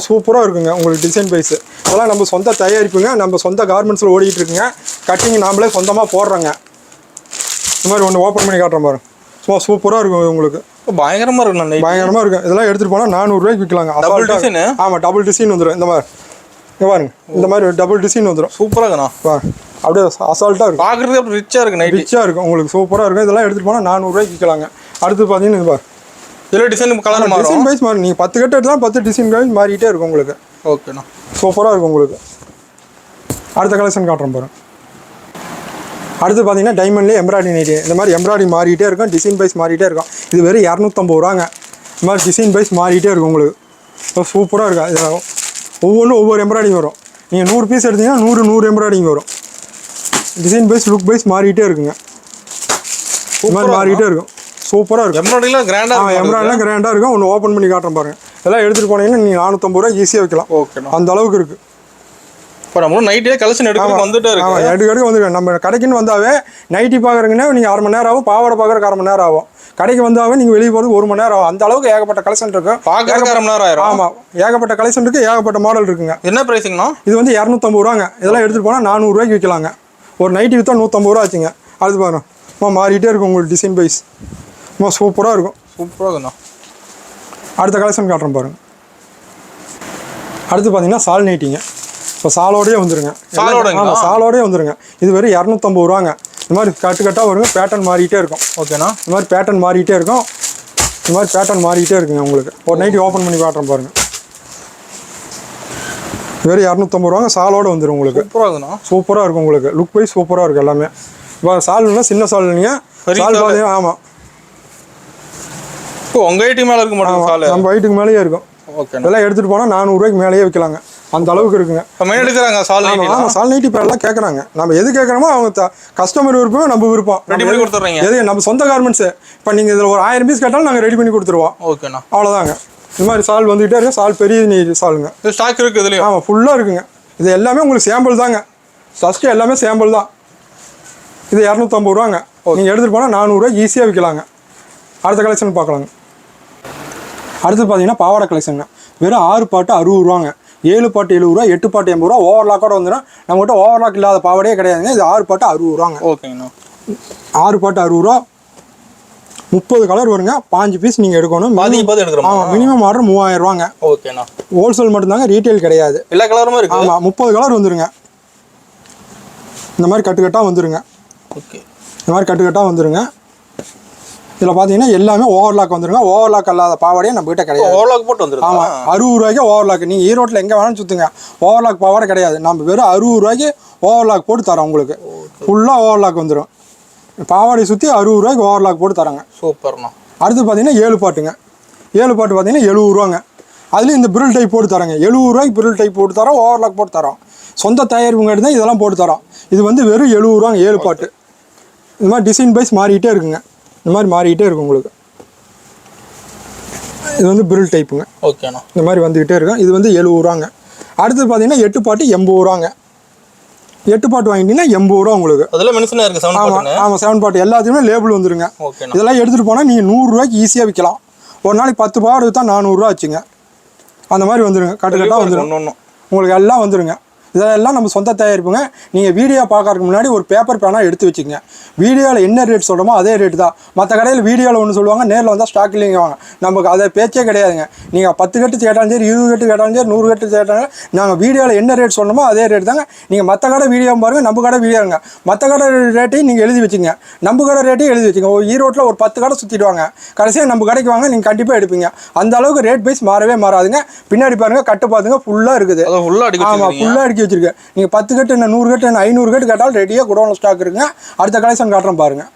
S1: சூப்பராக இருக்குங்க உங்களுக்கு டிசைன் பைஸு. இதெல்லாம் நம்ம சொந்த தயாரிப்புங்க. நம்ம சொந்த கார்மெண்ட்ஸில் ஓடிக்கிட்டு இருக்குங்க. கட்டிங் நாமளே சொந்தமாக போடுறோங்க. இந்த மாதிரி ஒன்று ஓப்பன் பண்ணி காட்டுறேன் பாருங்க. சூப்பராக இருக்கும் உங்களுக்கு.
S2: பயங்கரமாக இருக்குண்ணா.
S1: பயங்கரமாக இருக்கும். இதெல்லாம் எடுத்துகிட்டு போனால் 400 ரூபாய்க்கு விற்கலாங்க. ஆமாம், டபுள் டிசைன் வந்துடும். இந்த மாதிரி பாருங்க. இந்த மாதிரி டபுள் டிசைன் வந்துடும்.
S2: சூப்பராக இருக்குண்ணா.
S1: அப்படியே அசால்ட்டாக இருக்கும்.
S2: பார்க்குறதுக்கு அப்படி ரிச்சாக இருக்குது. நைட்
S1: ரிச்சாக இருக்கும் உங்களுக்கு. சூப்பராக இருக்கும். இதெல்லாம் எடுத்துகிட்டு போனால் 400 ரூபாய்க்கு விற்கலாங்க. அடுத்து பார்த்தீங்கன்னா இது பாரு.
S2: இதில் டிசைன் கலர் மாறும்.
S1: டிசைன் வைஸ் மாறும். நீங்கள் 10 கட்டு எடுத்தாலும் 10 டிசைன் வைஸ் மாறிட்டே இருக்கும் உங்களுக்கு.
S2: ஓகேண்ணா.
S1: சூப்பராக இருக்கும் உங்களுக்கு. அடுத்த கலெக்ஷன் காட்டுறேன் பாருங்க. அடுத்து பார்த்தீங்கன்னா டைமண்ட்லேயே எம்ப்ராய்டரி நைட்டி. இந்த மாதிரி எம்ப்ராய்டரி மாறிட்டே இருக்கும். டிசைன் வைஸ் மாறிட்டே இருக்கும். இது வெறும் 250 ரூபாங்க. இந்த மாதிரி டிசைன் வைஸ் மாறிட்டே இருக்கும் உங்களுக்கு. சூப்பராக இருக்கும். இது ஒவ்வொன்றும் ஒவ்வொரு எம்ப்ராய்டிங் வரும். நீங்கள் 100 பீஸ் எடுத்தீங்கன்னா 100 எம்ப்ராய்டிங் வரும். டிசைன் வைஸ் லுக் வைஸ் மாறிட்டே இருக்குங்க. இந்த மாதிரி மாறிட்டே இருக்கும். சூப்பராக இருக்கும்.
S2: எம்ப்ராய்டிங்லாம் கிராண்டாக.
S1: எம்ப்ராய்டிங்லாம் கிராண்டாக இருக்கும். ஒன்று ஓப்பன் பண்ணி காட்டுறேன் பாருங்கள். இதெல்லாம் எடுத்துகிட்டு போனீங்கன்னா நீங்கள் 450 ரூபா ஈஸியாக வைக்கலாம்.
S2: ஓகேண்ணா.
S1: அந்த அளவுக்கு இருக்குது.
S2: இப்போ நம்மளும் நைட்டே கலெக்ஷன் எடுக்க வந்துட்டே இருக்கு.
S1: ஆமாம், எடுக்க வந்துருக்கேன். நம்ம கடைக்குன்னு வந்தாவே நைட்டி பார்க்குறீங்கன்னா நீங்கள் 1/2 மணி நேரம் ஆகும். பாவாடை பார்க்குறக்கு 1/2 மணி நேரம் ஆகும். கடைக்கு வந்தாவே நீங்கள் வெளியே போகிறது 1 மணி நேரம் ஆகும். அந்த அளவுக்கு ஏகப்பட்ட கலெக்ஷன் இருக்குது.
S2: பார்க்குறக்கு 1/2 மணி நேரம் ஆயிரும்.
S1: ஆமாம், ஏகப்பட்ட கலெக்ஷன் இருக்குது. ஏகப்பட்ட மாடல் இருக்குங்க.
S2: என்ன ப்ரைஸிங்கண்ணா?
S1: இது வந்து 250 ரூபாங்க. இதெல்லாம் எடுத்துகிட்டு போனால் 400 ரூபாய்க்கு விற்கலாங்க. ஒரு நைட்டி விற்றா 150 ரூபா ஆச்சுங்க. அடுத்து பாருங்க, மாறிட்டே இருக்கும் உங்களுக்கு டிசைன் வைஸ். சூப்பராக இருக்கும்.
S2: சூப்பராக இருக்குண்ணா.
S1: அடுத்த கலெக்ஷன் காட்டுறேன் பாருங்க. அடுத்து பார்த்தீங்கன்னா சால் நைட்டிங்க. இப்போ சாலோடயே வந்துருங்க. ஆமாம், சாலோடயே வந்துருங்க. இது வெறும் 250 ரூபாங்க. இந்த மாதிரி கட்டாக வருங்க. பேட்டர்ன் மாறிட்டே இருக்கும்.
S2: ஓகேண்ணா.
S1: இந்த மாதிரி பேட்டர்ன் மாறிட்டே இருக்கும். இந்த மாதிரி பேட்டர்ன் மாறிட்டே இருக்குங்க உங்களுக்கு. ஒரு நைட்டி ஓப்பன் பண்ணி காட்டுறேன் பாருங்கள். வெறும் 250 ரூபாங்க. சாலோட வந்துடும் உங்களுக்கு.
S2: சூப்பராக இருக்குண்ணா.
S1: சூப்பராக இருக்கும் உங்களுக்கு. லுக் வைஸ் சூப்பராக இருக்கும் எல்லாமே. இப்போ சால்னா சின்ன சால் நீங்கள் சால் பார்த்தீங்கன்னா ஆமாம்,
S2: இப்போ உங்க ஐடி மேல இருக்க மாட்டோம் சால்.
S1: நம்ம வயிட்டுக்கு மேலேயே இருக்கும்.
S2: ஓகேண்ணா.
S1: இதெல்லாம் எடுத்துகிட்டு போனால் 400 ரூபாய்க்கு மேலேயே விற்கலாங்க. அந்த அளவுக்கு இருக்குங்க.
S2: இப்போ மெயின் எடுக்கிறாங்க சால் நைட்டி.
S1: ஆமாம், சால் நைட்டி இப்போ எல்லாம் கேட்குறாங்க. நம்ம எது கேட்குறோமோ அவங்க கஸ்டமர் விருப்பம், நம்ம விருப்பம்.
S2: ரெடி பண்ணி கொடுத்துட்றீங்க.
S1: எது நம்ம சொந்த கார்மெண்ட்ஸு. இப்போ நீங்கள் இதில் ஒரு 1000 பீஸ் கேட்டாலும் நாங்கள் ரெடி பண்ணி கொடுத்துருவோம்.
S2: ஓகேண்ணா.
S1: அவ்வளோதாங்க. இந்த மாதிரி சால் வந்துகிட்டே இருக்கு. சால் பெரிய நீட் சாலுங்க.
S2: இது ஸ்டாக் இருக்குது இதுலையும்.
S1: ஆமாம், ஃபுல்லாக இருக்குங்க. இது எல்லாமே உங்களுக்கு சாம்பிள் தாங்க. ஃபஸ்ட்டு எல்லாமே சாம்பிள் தான். இது 250 ரூபாங்க. நீங்கள் எடுத்துகிட்டு போனால் 400 ரூபாய்க்கு ஈஸியாக விற்கலாங்க. அடுத்த கலெக்ஷன் பார்க்கலாங்க. அடுத்து பார்த்தீங்கன்னா பாவாடை கலெக்ஷனுங்க. வெறும் 6 பாட்டு 60 ரூபாங்க. 7 பாட்டு 70 ரூபா, 8 பாட்டு 80 ரூபா. ஓவர்லாக்கோட வந்துடும். நம்மகிட்ட ஓவர்லாக் இல்லாத பாவாடையே கிடையாதுங்க. இது 6 பாட்டு 60 ரூபாங்க.
S2: ஓகேங்கண்ணா.
S1: 6 பாட்டு 60 ரூபா. 30 கலர் வருங்க. 5 பீஸ் நீங்கள் எடுக்கணும்.
S2: பார்த்து எடுக்கிறோம்.
S1: ஆமாம், மினிமம் ஆர்டர் 3000 ரூபாங்க.
S2: ஓகேண்ணா.
S1: ஹோல்சேல் மட்டும்தாங்க, ரீட்டைல் கிடையாது.
S2: எல்லா கலருமே இருக்கு.
S1: ஆமாம், 30 கலர் வந்துருங்க. இந்த மாதிரி கட்டுக்கட்டாக வந்துருங்க.
S2: ஓகே.
S1: இந்த மாதிரி கட்டுக்கட்டாக வந்துருங்க. இதில் பார்த்தீங்கன்னா எல்லாமே ஓவர்லாக் வந்துருங்க. ஓவர்லாக் இல்லாத பாவாடையே நம்ம கிட்ட கிடையாது.
S2: ஓவர்லாக் போட்டு வந்துருக்கு.
S1: ஆமாம், 60 ரூபாய்க்கு ஓவர்லாக். நீங்கள் ஈரோட்டில் எங்கே வேணாலும் சுற்றுங்க, ஓவர்லாக் பாவாடை கிடையாது. நம்ம வெறும் 60 ரூபாய்க்கு ஓவர்லாக் போட்டு தரோம் உங்களுக்கு. ஃபுல்லாக ஓவர்லாக் வந்துடும். பாவாடை சுற்றி 60 ரூபாய்க்கு ஓவர்லாக் போட்டு தராங்க.
S2: சூப்பர்ண்ணா.
S1: அடுத்து பார்த்தீங்கன்னா 7 பாட்டுங்க. 7 பாட்டு பார்த்தீங்கன்னா 70 ரூபாங்க. அதுலேயும் இந்த பிரில் டைப் போட்டு தராங்க. 70 ரூபாய்க்கு பிரில் டைப் போட்டு தரோம், ஓவர்லாக் போட்டு தரோம். சொந்த தயாரிப்புங்காட்டி தான் இதெல்லாம் போட்டு தரோம். இது வந்து வெறும் 70 ரூபாங்க 7 பாட்டு. இந்த மாதிரி டிசைன் பைஸ் மாறிக்கிட்டே இருக்குங்க. இந்த மாதிரி மாறிக்கிட்டே இருக்கும் உங்களுக்கு. இது வந்து பிரில் டைப்புங்க.
S2: ஓகேண்ணா.
S1: இந்த மாதிரி வந்துக்கிட்டே இருக்கும். இது வந்து 70 ரூபாங்க. அடுத்து பார்த்தீங்கன்னா 8 பாட்டு 80 ரூபாங்க. 8 பாட்டு வாங்கிட்டீங்கன்னா 80 ரூபா உங்களுக்கு.
S2: அதெல்லாம் மென்ஷனாக இருக்குது 7 பாட்டு.
S1: ஆமாம், 7 பாட்டு எல்லாத்தையுமே லேபிள் வந்துருங்க.
S2: ஓகேண்ணா.
S1: இதெல்லாம் எடுத்துகிட்டு போனால் நீங்கள் 100 ரூபாய்க்கு ஈஸியாக விற்கலாம். ஒரு நாளைக்கு 10 பாவாடை விற்றா 400 ரூபா ஆச்சுங்க. அந்த மாதிரி வந்துருங்க. கட்டுக்கட்டாக வந்துடும். உங்களுக்கு எல்லாம் வந்துருங்க. இதெல்லாம் நம்ம சொந்த தயாரிப்புங்க. நீங்கள் வீடியோ பார்க்கறதுக்கு முன்னாடி ஒரு பேப்பர் பேனாக எடுத்து வச்சுக்கோங்க. வீடியோவில் என்ன ரேட் சொல்கிறோமோ அதே ரேட்டு தான். மற்ற கடையில் வீடியோவில் ஒன்று சொல்லுவாங்க, நேரில் வந்தால் ஸ்டாக் இல்லைங்க வாங்க. நமக்கு அதை பேச்சே கிடையாதுங்க. நீங்கள் 10 கட்டு கேட்டாலும் சரி, 20 கட்டு கேட்டாலும் சரி, 100 கட்டு கேட்டாலும் நாங்கள் வீடியோவில் என்ன ரேட் சொல்லணுமோ அதே ரேட் தாங்க. நீங்கள் மற்ற கடை வீடியோ பாருங்கள், நம்ம கடை வீடியோங்க. மற்ற கடை ரேட்டையும் நீங்கள் எழுதி வச்சுங்க, நம்ம கடை ரேட்டையும் எழுதி வச்சுங்க. ஈரோட்டில் ஒரு 10 கடை சுற்றிடுவாங்க. கடைசியாக நம்ம கடைக்கு வாங்க, நீங்கள் கண்டிப்பாக எடுப்பீங்க. அந்த அளவுக்கு ரேட் பைஸ் மாறவே மாறாதுங்க. பின்னாடி பாருங்கள், கட்டு பார்த்துங்க, ஃபுல்லாக இருக்குது.
S2: ஃபுல்லாக
S1: ஆமாம், ஃபுல்லாக அடுக்கி வச்சிருக்கு. நீங்கள் 10 கட்டு என்ன 100 கட்டு என்ன 500 கட்டு கேட்டாலும் ரெடியாக குடோனில் ஸ்டாக் இருக்குங்க. அடுத்த கலெக்ஷன் காட்டுறோம் பாருங்கள்.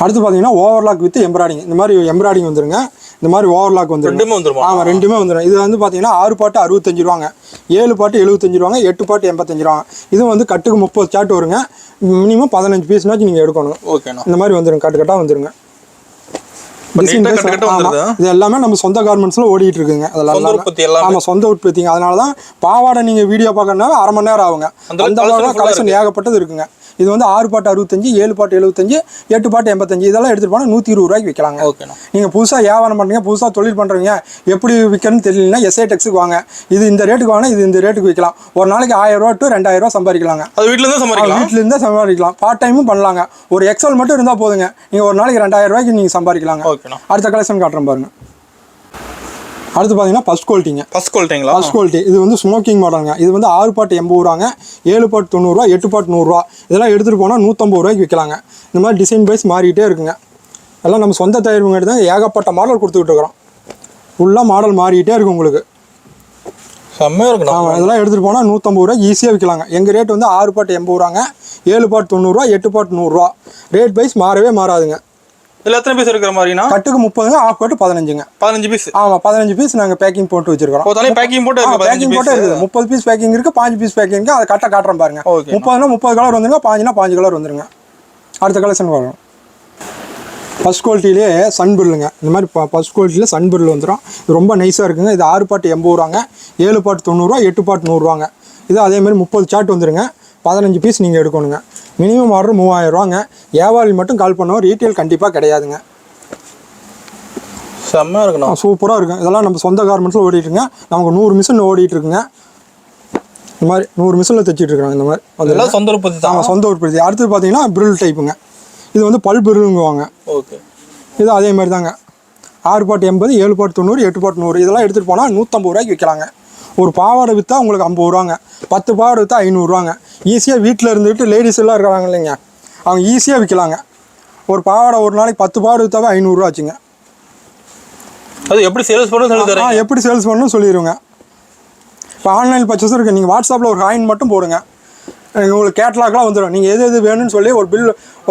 S1: அடுத்து பார்த்தீங்கன்னா ஓவர்லாக் வித் எம்ப்ராய்டிங். இந்த மாதிரி எம்ப்ராய்டிங் வந்துருங்க. இந்த மாதிரி ஓவர்லாக் வந்துடும். ஆமாம், ரெண்டுமே வந்துடும். இது வந்து பார்த்தீங்கன்னா 6 பாட்டு 65 ரூபாங்க. 7 பாட்டு 75 ரூபாங்க. 8 பாட்டு 85 ரூபாங்க. இது வந்து கட்டுக்கு 30 சாட் வருங்க. மினிமம் 15 பீஸ்னாச்சும் நீங்கள் எடுக்கணும்.
S2: ஓகேண்ணா.
S1: இந்த மாதிரி வந்துடும், கட்டுக்கட்டாக வந்துருங்க. இது எல்லாமே நம்ம சொந்த கார்மெண்ட்ஸ்ல ஓடிட்டு இருக்குங்க. அதெல்லாம் ஆமா, சொந்த உற்பத்திங்க. அதனால தான் பாவாடை நீங்க வீடியோ பார்க்கறதுனால 1/2 மணி நேரம் ஆகுங்க. அந்த அளவுக்கு கலெக்ஷன் ஏகப்பட்டது இருக்குங்க. இது வந்து 6 பாட்டு 65, 7 பாட்டு 75, 8 பாட்டு 85 இதெல்லாம் எடுத்துட்டு போனால் 120 ரூபாய்க்கு விற்கலாங்க. நீங்கள் புதுசாக வியாபாரம் பண்ணுறீங்க, புதுசாக தொழில் பண்ணுறீங்க, எப்படி விற்கணும்னு தெரியலன்னா எஸ்ஐ டெக்ஸுக்கு வாங்க. இது இந்த ரேட்டுக்கு வாங்க, இது இந்த ரேட்டுக்கு விற்கலாம். ஒரு நாளைக்கு 1000 ரூபா to 2000 ரூபா சம்பாதிக்கலாங்க.
S2: அது வீட்டிலேருந்து
S1: சம்பாதிக்கலாம். பார்ட் டைமும் பண்ணலாங்க. ஒரு எக்ஸல் மட்டும் இருந்தால் போதுங்க. நீங்கள் ஒரு நாளைக்கு 2000 ரூபாய்க்கு நீங்கள் சம்பாதிக்கலாங்க. அடுத்த கலெக்ஷன் காட்டுறேன் பாருங்க. அடுத்து பார்த்தீங்கன்னா ஃபர்ஸ்ட் குவாலிட்டிங்க.
S2: ஃபர்ஸ்ட் குவாலிட்டி
S1: இது வந்து ஸ்மோக்கிங் மாடலுங்க. இது வந்து 6 பாட்டு 80 ரூபாங்க, 7 பாட்டு 90 ரூபா, 8 பாட்டு 100 ரூபா. இதெல்லாம் எடுத்துகிட்டு போனால் 150 ரூபாய்க்கு விற்கலாங்க. இந்த மாதிரி டிசைன் பைஸ் மாறிக்கிட்டே இருக்குங்க. எல்லாம் நம்ம சொந்த தயாரிப்பு தான் ஏகப்பட்ட மாடல் கொடுத்துக்கிட்டு இருக்கிறோம். ஃபுல்லாக மாடல் மாறிக்கிட்டே இருக்கும் உங்களுக்கு.
S2: செம்மையாக இருக்கும்.
S1: ஆமாம், இதெல்லாம் எடுத்துகிட்டு போனால் 150 ரூபாய்க்கு ஈஸியாக விற்கலாங்க. எங்கள் ரேட் வந்து 6 பாட்டு 80 ரூபாங்க, 7 பாட்டு 90 ரூபா, 8 பாட்டு 100 ரூபா. ரேட் பைஸ் மாறவே மாறாதுங்க.
S2: இதில் எத்தனை பீஸ் இருக்கிற மாதிரினா?
S1: கட்டுக்கு 30ங்க, ஆஃப் கட்டு 15ங்க.
S2: 15 பீஸ்.
S1: ஆமாம், 15 பீஸ் நாங்கள் பேக்கிங் போட்டு வச்சிருக்கிறோம்.
S2: பேக்கிங் போட்டு
S1: இருக்குது. 30 பீஸ் பேக்கிங் இருக்குது, 5 பீஸ் பேக்கிங் இருக்குது. அதை கட்ட காட்டுறேன் பாருங்க. 30னா 30 கலர் வந்துருங்க, 5 கலர் வந்துருங்க. அடுத்த கலெக்ஷன் வரும். ஃபர்ஸ்ட் குவாலிட்டிலே சன்பிரிலுங்க. இந்த மாதிரி ஃபர்ஸ்ட் குவாலிட்டியில் சன்பிரில் வந்துடும். இது ரொம்ப நைஸாக இருக்குங்க. இது 6 பாட்டு 80 ரூபாங்க, 7 பாட்டு 90 ரூபா, 8 பாட்டு 100 ரூபாங்க. இது அதேமாதிரி 30 சாட் வந்துருங்க. 15 பீஸ் நீங்கள் எடுக்கணுங்க. மினிமம் ஆர்டர் 3000 ரூபாங்க. வியாபாரி மட்டும் கால் பண்ணுவோம், ரீட்டெயில் கண்டிப்பாக கிடையாதுங்க.
S2: செம்மையாக இருக்குண்ணா,
S1: சூப்பராக இருக்கும். இதெல்லாம் நம்ம சொந்த கார்மெண்ட்ஸில் ஓடிட்டுருங்க. நமக்கு 100 மிஷின் ஓடிட்டு இருக்குங்க. இந்த மாதிரி 100 மிஷினில் தைச்சிட்டு இருக்காங்க. இந்த மாதிரி
S2: அதெல்லாம் சொந்த உற்பத்தி தான்.
S1: சொந்த உற்பத்தி. அடுத்து பார்த்தீங்கன்னா பிரில் டைப்புங்க. இது வந்து பல் பிரிலுங்குவாங்க.
S2: ஓகே.
S1: இது அதே மாதிரி தாங்க. 6 பாட்டு 80, 7 பாட்டு 90, 8 பாட்டு 100 இதெல்லாம் எடுத்துகிட்டு போனால் 150 ரூபாய்க்கு விற்கலாங்க. ஒரு பாவாடை விற்றா உங்களுக்கு 50 ரூபாங்க. 10 பாவாடை விற்றா 500 ரூபாங்க. ஈஸியாக வீட்டில் இருந்துட்டு லேடிஸ் எல்லாம் இருக்கிறாங்க இல்லைங்க, அவங்க ஈஸியாக விற்கலாங்க. ஒரு பாவாடை ஒரு நாளைக்கு 10 பாவாடை விற்றாவே 500 ரூபா ஆச்சுங்க.
S2: அது எப்படி சேல்ஸ் பண்ணணும்?
S1: எப்படி சேல்ஸ் பண்ணணும் சொல்லிடுங்க. இப்போ ஆன்லைன் பர்ச்சேஸ் இருக்குது. நீங்கள் வாட்ஸ்அப்பில் ஒரு காயின் மட்டும் போடுங்க. உங்களுக்கு கேட்லாக்லாம் வந்துடும். நீங்கள் எது எது வேணும்னு சொல்லி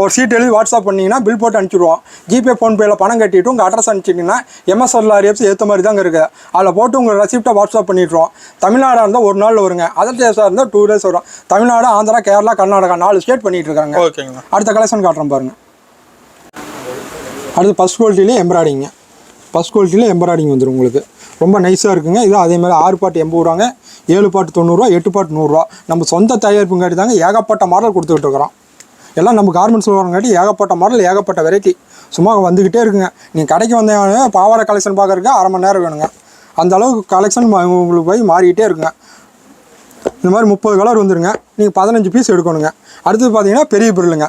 S1: ஒரு சீட் எழுதி வாட்ஸ்அப் பண்ணிங்கன்னா பில் போட்டு அனுப்பிச்சிடுவோம். ஜிபே ஃபோன்பேயில் பணம் கட்டிட்டு உங்கள் அட்ரஸ் அனுப்பிச்சிட்டிங்கன்னா MSRLRFs ஏற்ற மாதிரி தாங்க இருக்குது. அதில் போட்டு உங்கள் ரெசிப்டை வாட்ஸ்அப் பண்ணிட்டுருவோம். தமிழ்நாடாக இருந்தால் ஒரு நாள் வருங்க, அதர் ஸ்டேட்ஸாக இருந்தால் 2 days வரும். தமிழ்நாடு, ஆந்திரா, கேரளா, கர்நாடகா 4 ஸ்டேட் பண்ணிகிட்டு இருக்காங்க.
S2: ஓகேங்கண்ணா.
S1: அடுத்த கலெக்ஷன் காட்டுறேன் பாருங்கள். அடுத்து ஃபஸ்ட் குவாலிட்டிலே எம்ப்ராய்டிங்க. ஃபஸ்ட் குவாலிட்டியில் எம்ப்ராய்டிங் வந்துடும் உங்களுக்கு. ரொம்ப நைஸாக இருக்குங்க. இது அதேமாதிரி 6 பாட்டு 80 ரூபாங்க, 7 பாட்டு 90 ரூபா, 8 பாட்டு 100 ரூபா. நம்ம சொந்த தயாரிப்புங்காட்டி தாங்க ஏகப்பட்ட மாடல் கொடுத்துக்கிட்டு இருக்கிறோம். எல்லாம் நம்ம கார்மெண்ட்ஸில் வரங்காட்டி ஏகப்பட்ட மாடல், ஏகப்பட்ட வெரைட்டி சும்மா வந்துக்கிட்டே இருக்குங்க. நீங்கள் கடைக்கு வந்தீங்கன்னா பாவாடை கலெக்ஷன் பார்க்குறதுக்கு 1/2 மணி நேரம் வேணுங்க. அந்த அளவுக்கு கலெக்ஷன் உங்களுக்கு போய் மாறிக்கிட்டே இருக்குங்க. இந்த மாதிரி 30 கலர் வந்துருங்க. நீங்கள் 15 பீஸ் எடுக்கணுங்க. அடுத்தது பார்த்தீங்கன்னா பெரிய பொருளுங்க.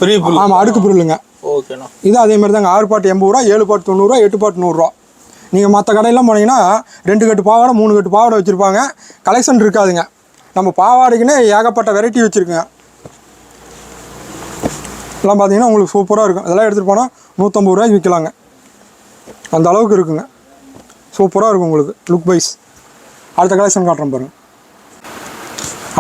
S2: பெரிய பொருள்.
S1: ஆமாம், அடுக்கு பொருளுங்க.
S2: ஓகேண்ணா.
S1: இது அதே மாதிரி தாங்க. 6 பாட்டு 80 ரூபா, 7 பாட்டு 90 ரூபா, 8 பாட்டு 100 ரூபா. நீங்கள் மற்ற கடையெல்லாம் போனீங்கன்னா 2 கட்டு பாவாடை 3 கட்டு பாவாடை வச்சுருப்பாங்க. கலெக்ஷன் இருக்காதுங்க. நம்ம பாவாடைக்குன்னு ஏகப்பட்ட வெரைட்டி வச்சுருக்குங்க. இதெல்லாம் பார்த்தீங்கன்னா உங்களுக்கு சூப்பராக இருக்கும். இதெல்லாம் எடுத்துகிட்டு போனால் 150 ரூபாய்க்கு விற்கலாங்க. அந்த அளவுக்கு இருக்குங்க. சூப்பராக இருக்கும் உங்களுக்கு லுக் வைஸ். அடுத்த கலெக்ஷன் காட்டுறேன் பாருங்கள்.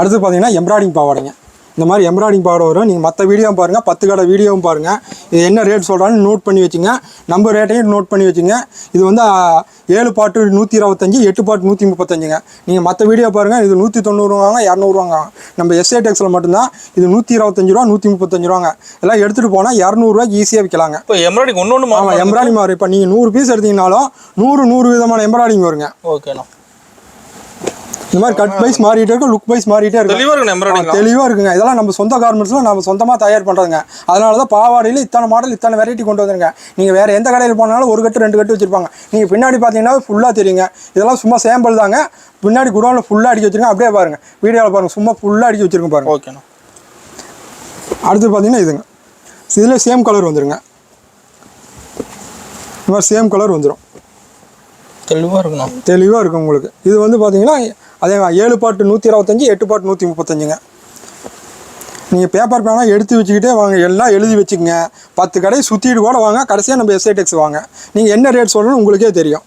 S1: அடுத்து பார்த்தீங்கன்னா எம்ப்ராய்டிங் பாவாடைங்க. இந்த மாதிரி எம்ப்ராய்டிங் பாவாடை வரும். நீங்கள் மற்ற வீடியோவும் பாருங்கள், 10 கடை வீடியோவும் பாருங்கள். இது என்ன ரேட் சொல்கிறான்னு நோட் பண்ணி வச்சுங்க. நம்ம ரேட்டையும் நோட் பண்ணி வச்சுங்க. இது வந்து 7 பாட்டு 125, 8 பாட்டு 135ங்க. நீங்கள் மற்ற வீடியோ பாருங்கள். இது 190 ரூபாங்க, 200 ரூபாங்க. நம்ம SATEXல மட்டும்தான் இது 125 ரூபா, 135 ரூபாங்க. எல்லாம் எடுத்துகிட்டு போனால் 200 ரூபாய்க்கு ஈஸியாக விற்கலாங்க.
S2: இப்போ எம்ப்ராய்டிங் ஒன்று
S1: ஆமாம், எம்ப்ராய்டிங் மாறும். இப்போ நீங்கள் 100 பீஸ் எடுத்தீங்கனாலும் 100 விதமான எம்ப்ராய்டிங் வருங்க.
S2: ஓகேண்ணா.
S1: இந்த மாதிரி கட் வைஸ் மாறிட்டே இருக்கும், லுக் வைஸ் மாறிட்டே இருக்கும். தெளிவாக இருக்குங்க. இதெல்லாம் நம்ம சொந்த கார்மெண்ட்ஸில் நம்ம சொந்தமாக தயார் பண்ணுறதுங்க. அதனால தான் பாவாடையில் இத்தனை மாடல், இத்தனை வெரைட்டி கொண்டு வந்துருங்க. நீங்கள் வேறு எந்த கடையில் போனாலும் 1 கட்டு 2 கட்டு வச்சுருப்பாங்க. நீங்கள் பின்னாடி பார்த்தீங்கன்னா ஃபுல்லாக தெரியுங்க. இதெல்லாம் சும்மா சாம்பிள் தாங்க. பின்னாடி குடோனில் ஃபுல்லாக அடிக்க வச்சுருங்க. அப்படியே பாருங்கள், வீடியோவில் பாருங்கள், சும்மா ஃபுல்லாக அடிக்க வச்சுருங்க பாருங்கள்.
S2: ஓகேண்ணா.
S1: அடுத்து பார்த்தீங்கன்னா இதுங்க. இதில் சேம் கலர் வந்துருங்க. இந்த மாதிரி சேம் கலர் வந்துடும்.
S2: தெளிவாக இருக்குண்ணா.
S1: தெளிவாக இருக்கும் உங்களுக்கு. இது வந்து பார்த்தீங்கன்னா அதே 7 பாட்டு 125, 8 பாட்டு 135ங்க. நீங்கள் பேப்பர் பேனாக எடுத்து வச்சுக்கிட்டே வாங்க, எல்லாம் எழுதி வச்சுக்கோங்க. 10 கடையை சுற்றிட்டு கூட வாங்க. கடைசியாக நம்ம SATEX வாங்க. நீங்கள் என்ன ரேட் சொல்லணும் உங்களுக்கே தெரியும்.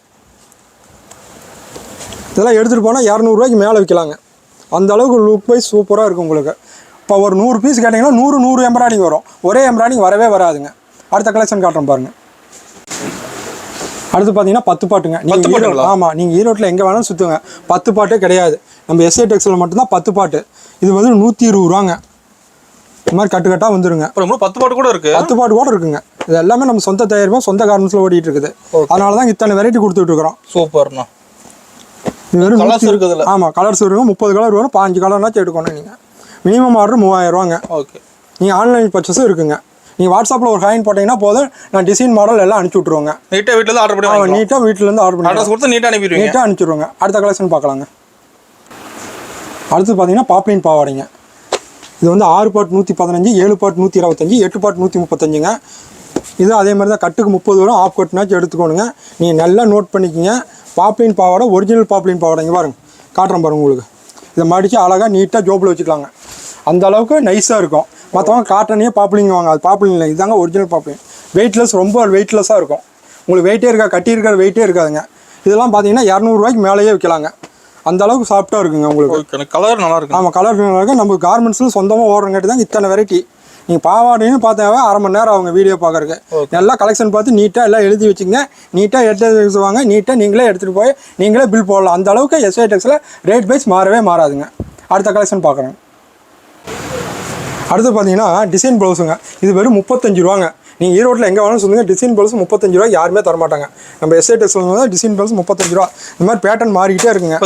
S1: இதெல்லாம் எடுத்துகிட்டு போனால் 200 ரூபாய்க்கு மேலே விற்கலாங்க. அந்த அளவுக்கு லுக் வைஸ் சூப்பராக இருக்கும் உங்களுக்கு. இப்போ ஒரு 100 பீஸ் கேட்டிங்கன்னா 100 எம்ப்ராய்டிங் வரும். ஒரே எம்ப்ராய்டிங் வரவே வராதுங்க. அடுத்த கலெக்ஷன் காட்டுறேன் பாருங்கள். அடுத்து பார்த்தீங்கன்னா 10 பாட்டுங்க. நீங்கள் ஆமாம், நீங்கள் ஈரோட்டில் எங்கே வேணாலும் சுற்றுங்க, 10 பாட்டே கிடையாது. நம்ம SATEXல மட்டும்தான் 10 பாட்டு. இது வந்து 120 ரூபாங்க. இந்த மாதிரி கட்டு கட்டாக வந்துருங்க.
S2: 10 பாட்டு கூட இருக்குது.
S1: 10 பாட்டு கூட இருக்குங்க. இது எல்லாமே நம்ம சொந்த தயாரிப்போம், சொந்த கார்மெண்ட்ஸில் ஓடிட்டு இருக்குது. அதனால தான் இத்தனை வெரைட்டி கொடுத்துட்டு இருக்கிறோம்.
S2: சூப்பர்ண்ணா.
S1: இது வெறும்
S2: கலர்ஸ் இருக்குதுல்ல.
S1: ஆமாம், கலர்ஸ் இருக்கும். 30 கலர் வரும். 15 கலர்னாச்சும் எடுக்கணும். நீங்கள் மினிமம் ஆர்டர் 3000 ரூபாங்க.
S2: ஓகே.
S1: நீங்கள் ஆன்லைன் பர்ச்சேஸும் இருக்குங்க. நீங்கள் வாட்ஸ்அப்பில் ஒரு ஹாயின் போட்டிங்கன்னா போதும், நான் டிசைன் மாடல் எல்லாம் அனுப்பிச்சி விட்ருவோங்க.
S2: நீட்டாக வீட்டிலேருந்து ஆர்டர் பண்ணி
S1: நீட்டாக வீட்டிலேருந்து ஆர்டர் பண்ணி
S2: அட்ரஸ் கொடுத்து நீட்டாக அனுப்பிடுவீங்க.
S1: நீட்டாக அனுப்பிச்சிடுவோங்க. அடுத்த கலெக்ஷன் பார்க்கலாங்க. அடுத்து பார்த்தீங்கன்னா பாப்ளின் பாவாடைங்க. இது வந்து 6 பாட்டு 115, 7 பாட்டு 125, 8 பாட்டு 135ங்க. இது அதே மாதிரி தான். கட்டுக்கு 30 வரும். ஆஃப் கட்னாச்சும் எடுத்துக்கோணுங்க. நீங்கள் நல்லா நோட் பண்ணிக்கிங்க. பாப்ளின் பாவாடை, ஒரிஜினல் பாப்ளின் பாவாடைங்க. பாருங்க, காட்டுறேன் பாருங்க உங்களுக்கு. இதை மடித்து அழகாக நீட்டாக ஜோப்பில் வச்சுக்கலாங்க. அந்த அளவுக்கு நைஸாக இருக்கும். மற்றவங்க காட்டனையே பாப்ளிங் வாங்க, அது பாப்ளிங் இல்லை. இதுதாங்க ஒரிஜினல் பாப்ளிங். வெயிட்லெஸ், ரொம்ப வெயிட்லெஸ்ஸாக இருக்கும். உங்களுக்கு வெயிட்டே இருக்கா, கட்டி இருக்கிற வெயிட்டே இருக்காதுங்க. இதெல்லாம் பார்த்தீங்கன்னா 200 ரூபாய்க்கு மேலேயே விற்கலாங்க. அந்த அளவுக்கு சாஃப்டாக இருக்குங்க உங்களுக்கு.
S2: கலர் நல்லா இருக்கும்.
S1: ஆமாம், கலர் நல்லா இருக்கும். நம்ம கார்மெண்ட்ஸில் சொந்தமாக ஓடுறங்காட்டி தான் இத்தனை வெரைட்டி. நீங்கள் பாவாடைன்னு பார்த்தாவே 1/2 மணி நேரம் அவங்க வீடியோ பார்க்குறக்கு. நல்லா கலெக்ஷன் பார்த்து நீட்டாக எல்லாம் எழுதி வச்சுங்க. நீட்டாக எடுத்து வாங்க. நீட்டாக நீங்களே எடுத்துகிட்டு போய் நீங்களே பில் போடலாம். அந்த அளவுக்கு SATEXல ரேட் வைஸ் மாறவே மாறாதுங்க. அடுத்த கலெக்ஷன் பார்க்குறேங்க. அடுத்து பார்த்தீங்கன்னா டிசைன் ப்ளவுஸுங்க. இது வெறும் 35 ரூபாங்க. நீங்கள் ஈரோட்டில் எங்கே வேணாலும் சொல்லுங்கள், டிசைன் ப்ளவுஸ் 35 ரூபா யாருமே தரமாட்டாங்க. நம்ம SATEXல தான் டிசைன் ப்ளவுஸ் 35 ரூபா. இந்த மாதிரி பேட்டர்ன் மாறிக்கிட்டே இருக்குங்க.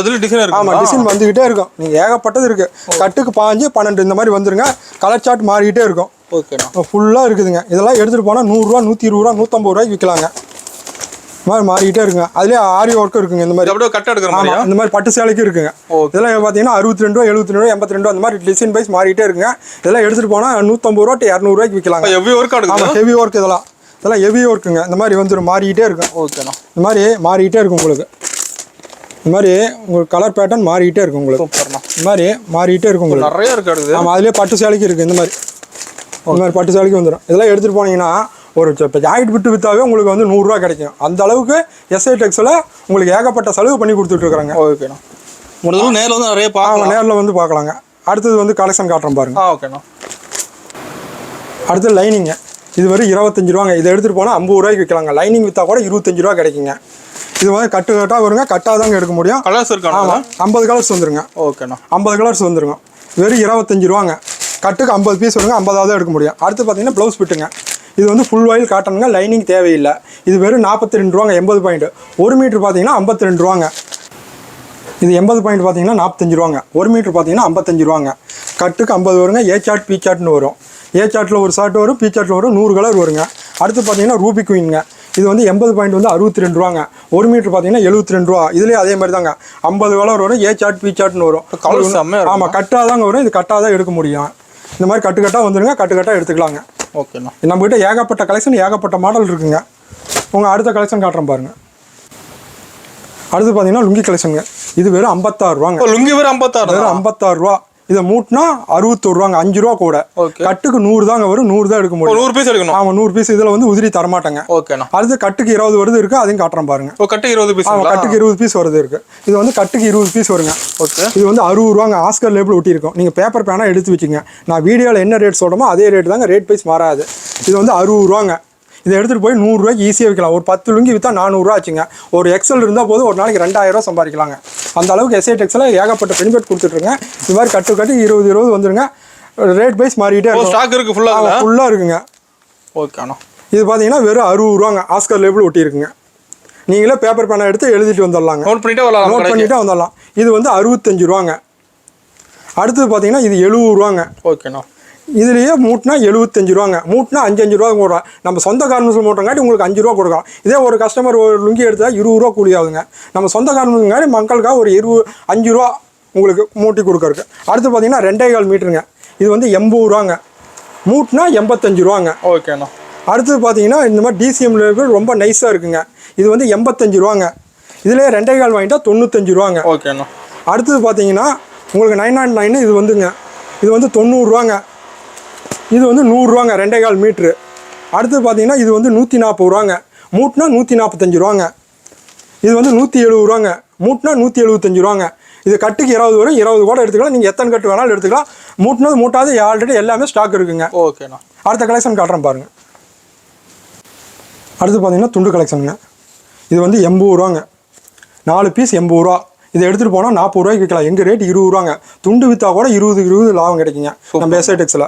S1: ஆமாம், டிசைன் வந்துக்கிட்டே இருக்கும். நீங்கள் ஏகப்பட்டது இருக்குது. கட்டுக்கு 5, 12 இந்த மாதிரி வந்துருங்க. கலர் சார்ட் மாறிக்கிட்டே இருக்கும்.
S2: ஓகேண்ணா.
S1: ஃபுல்லாக இருக்குதுங்க. இதெல்லாம் எடுத்துகிட்டு போனால் 100 ரூபா, 120 ரூபா, 150 ரூபாய்க்கு விற்கலாங்க. இந்த மாதிரி மாறிக்கிட்டே இருக்குங்க. அதுலேயே ஆரி ஒர்க்கும் இருக்குங்க. இந்த மாதிரி
S2: கட் எடுக்கிற
S1: மாதிரி இந்த மாதிரி பட்டு சேலைக்கு இருக்குங்க. இதெல்லாம் பார்த்தீங்கன்னா 62 ரூபா, 72 ரூபா, 82 ரூபா அந்த மாதிரி டிசைன் வைஸ் மாறிக்கிட்டே இருக்குங்க. இதெல்லாம் எடுத்துகிட்டு போனால் 150 ரூபா to 200 ரூபாய்க்கு விற்கலாங்க.
S2: Heavy work.
S1: ஆமாம், ஹெவி ஒர்க். இதெல்லாம் ஹெவி ஒர்க்குங்க. இந்த மாதிரி வந்துடும், மாறிக்கிட்டே இருக்கும்.
S2: ஓகேண்ணா.
S1: இந்த மாதிரி மாறிக்கிட்டே இருக்கும் உங்களுக்கு. இந்த மாதிரி உங்களுக்கு கலர் பேட்டர்ன் மாறிக்கிட்டே இருக்கும் உங்களுக்கு. இந்த மாதிரி மாறிக்கிட்டே இருக்கும் உங்களுக்கு.
S2: நிறைய இருக்குது.
S1: ஆமாம், அதுலேயே பட்டு சேலைக்கு இருக்குது. இந்த மாதிரி பட்டு சேலைக்கு வந்துடும். இதெல்லாம் எடுத்துகிட்டு போனீங்கன்னா ஒரு இப்போ ஜாக்கெட் விட்டு விற்றாவே உங்களுக்கு வந்து 100 ரூபா கிடைக்கும். அந்த அளவுக்கு SATEXல உங்களுக்கு ஏகப்பட்ட செலவு பண்ணி கொடுத்துட்ருக்குறாங்க.
S2: ஓகேண்ணா. நேரில் வந்து நிறைய
S1: நேரில் வந்து பார்க்கலாங்க. அடுத்தது வந்து கலெக்ஷன் காட்டுறேன் பாருங்க.
S2: ஓகேண்ணா.
S1: அடுத்து லைனிங்க. இது வரை 25 ரூபாங்க. இதை எடுத்துகிட்டு போனால் 50 ரூபாய்க்கு விற்கலாங்க. லைனிங் விற்றா கூட 25 ரூபா கிடைக்குங்க. இது வந்து கட்டாக வருங்க. கட்டாக தாங்க எடுக்க முடியும்.
S2: கலர்ஸ் இருக்கா?
S1: ஆமாம், 50 கலர்ஸ் வந்துருங்க.
S2: ஓகேண்ணா.
S1: 50 கலர்ஸ் வந்துருங்க. வெறும் 25 ரூபாங்க. கட்டுக்கு 50 பீஸ் வருங்க. 50 எடுக்க முடியும். அடுத்து பார்த்தீங்கன்னா ப்ளவுஸ் பிட்டுங்க. இது வந்து ஃபுல் ஆயில் காட்டனுங்க. லைனிங் தேவையில்லை. இது வெறும் 42 ரூபாங்க. 80 பாயிண்ட். 1 மீட்டர் பார்த்தீங்கன்னா 52 ரூபாங்க. இது 80 பாயிண்ட் பார்த்தீங்கன்னா 45 ரூபாங்க. 1 மீட்டர் பார்த்தீங்கன்னா 55 ரூபாங்க. கட்டுக்கு 50 வருங்க. ஏ சார்ட் பி சார்ட்னு வரும். ஏ சார்ட்டில் ஒரு ஷார்ட் வரும், பி சார்ட்டில் வரும். 100 கலர் வருங்க. அடுத்து பார்த்தீங்கன்னா ரூபி குயின்ங்க. இது வந்து 80 பாயிண்ட் வந்து 62 ரூபாங்க. 1 மீட்டர் பார்த்தீங்கன்னா 72 ரூபா. இதுலேயே அதே மாதிரி தாங்க 50 கலர் வரும். ஏ சார்ட் பி சார்ட்னு வரும். ஆமாம், கட்டாக தாங்க வரும். இது கட்டாக தான் எடுக்க முடியும். இந்த மாதிரி கட்டாக வந்துருங்க. கட்டாக எடுத்துக்கலாங்க.
S2: ஓகேண்ணா.
S1: நம்மகிட்ட ஏகப்பட்ட கலெக்ஷன், ஏகப்பட்ட மாடல் இருக்குங்க. உங்கள் அடுத்த கலெக்ஷன் காட்டுறேன் பாருங்கள். அடுத்து பார்த்தீங்கன்னா லுங்கி கலெக்ஷனுங்க. இது வெறும் 56 ரூபாங்க.
S2: லுங்கி வெறும் 56?
S1: வெறும் 56 ரூபா. இதை மூட்டினா 61 ரூபாங்க. 5 ரூபா கூட. கட்டுக்கு 100 தாங்க வரும். 100 தான் எடுக்க முடியும்.
S2: 100 பீஸ் எடுக்கணும்.
S1: ஆமாம், 100 பீஸ். இதில் வந்து உதிரி தரமாட்டேங்க.
S2: ஓகேண்ணா.
S1: அடுத்து கட்டுக்கு 20 வருது இருக்கு. அதையும் காட்டுறேன் பாருங்க.
S2: கட்டுக்கு 20 பீஸ்.
S1: கட்டுக்கு 20 பீஸ் வருது இருக்கு. இது வந்து கட்டுக்கு 20 பீஸ் வருங்க.
S2: ஓகே.
S1: இது வந்து 60 ரூபாங்க. ஆஸ்கர் லேபிள் ஒட்டி இருக்கும். நீங்கள் பேப்பர் பேனா எடுத்து வச்சுங்க. நான் வீடியோவில் என்ன ரேட் சொல்கிறோமோ அதே ரேட் தாங்க. ரேட் பைஸ் மாறாது. இது வந்து 60 ரூபாங்க. இதை எடுத்துகிட்டு போய் 100 ரூபாய்க்கு ஈஸியாக விற்கலாம். ஒரு 10 லுங்கி விற்றா 400 ரூபா ஆச்சுங்க. ஒரு எக்ஸல் இருந்தால் போதும், ஒரு நாளைக்கு 2000 ரூபா சம்பாதிக்கலாங்க. அந்த அளவுக்கு எஸ்ஐ டெக்ஸில் ஏகப்பட்ட பெனிஃபிட் கொடுத்துட்ருங்க. இது மாதிரி கட்டு 20 வந்துருங்க. ரேட் பைஸ் மாறிக்கிட்டே இருக்கும்.
S2: ஸ்டாக் இருக்குது. ஃபுல்லாக
S1: இருக்குங்க.
S2: ஓகேண்ணா.
S1: இது பார்த்தீங்கன்னா வெறும் 60 ரூபாங்க. ஆஸ்கர் லேபிள் ஒட்டி இருக்குங்க. நீங்களே பேப்பர் பேனா எடுத்து எழுதிட்டு வந்துடலாங்க.
S2: நோட் பண்ணிட்டே
S1: வந்துடலாம். இது வந்து 65 ரூபாங்க. அடுத்தது பார்த்தீங்கன்னா இது 70 ரூபாங்க.
S2: ஓகேண்ணா.
S1: இதுலேயே மூட்டினா 75 ரூபாங்க. மூட்டினா 5 ரூபா கொடுக்கலாம். நம்ம சொந்த காரணத்தில் மூட்டங்காட்டி உங்களுக்கு 5 ரூபா கொடுக்கலாம். இதே ஒரு கஸ்டமர் ஒரு லுங்கி எடுத்தால் 20 ரூபா கூலி ஆகுதுங்க. நம்ம சொந்த காரணத்துக்காண்டி மக்களுக்காக ஒரு 5 ரூபா உங்களுக்கு மூட்டி கொடுக்கறக்கு. அடுத்து பார்த்தீங்கன்னா 2.25 மீட்டருங்க. இது வந்து 80 ரூபாங்க. மூட்டினா 85 ரூபாங்க.
S2: ஓகேண்ணா.
S1: அடுத்தது பார்த்தீங்கன்னா இந்த மாதிரி டிசிஎம் லேபிள் ரொம்ப நைஸாக இருக்குங்க. இது வந்து 85 ரூபாங்க. இதுலேயே 2.25 வாங்கிட்டா 95 ரூபாங்க.
S2: ஓகேண்ணா. அடுத்தது
S1: பார்த்தீங்கன்னா உங்களுக்கு 909 இது வந்துங்க. இது வந்து 90 ரூபாங்க. இது வந்து 100 ரூபாங்க. 2.25 மீட்ரு. அடுத்தது பார்த்தீங்கன்னா இது வந்து 140 ரூபாங்க. மூட்டினா 145 ரூபாங்க. இது வந்து 170 ரூபாங்க. மூட்டினா 175 ரூபாங்க. இது கட்டுக்கு 20 வரும். 20 கூட எடுத்துக்கலாம். நீங்கள் எத்தனை கட்டு வேணாலும் எடுத்துக்கலாம். மூட்டினது மூட்டாது ஆல்ரெடி எல்லாமே ஸ்டாக் இருக்குங்க.
S2: ஓகேண்ணா.
S1: அடுத்த கலெக்ஷன் காட்டுறேன் பாருங்கள். அடுத்து பார்த்தீங்கன்னா துண்டு கலெக்ஷனுங்க. இது வந்து 80 ரூபாங்க. 4 பீஸ் 80 ரூபா. இதை எடுத்துகிட்டு போனால் 40 ரூபாய்க்கு விற்கலாம். எங்கள் ரேட் 20 ரூபாங்க. துண்டு விற்றா கூட 20 லாபம் கிடைக்குங்க நம்ம எஸ்ஐ டெக்ஸில்.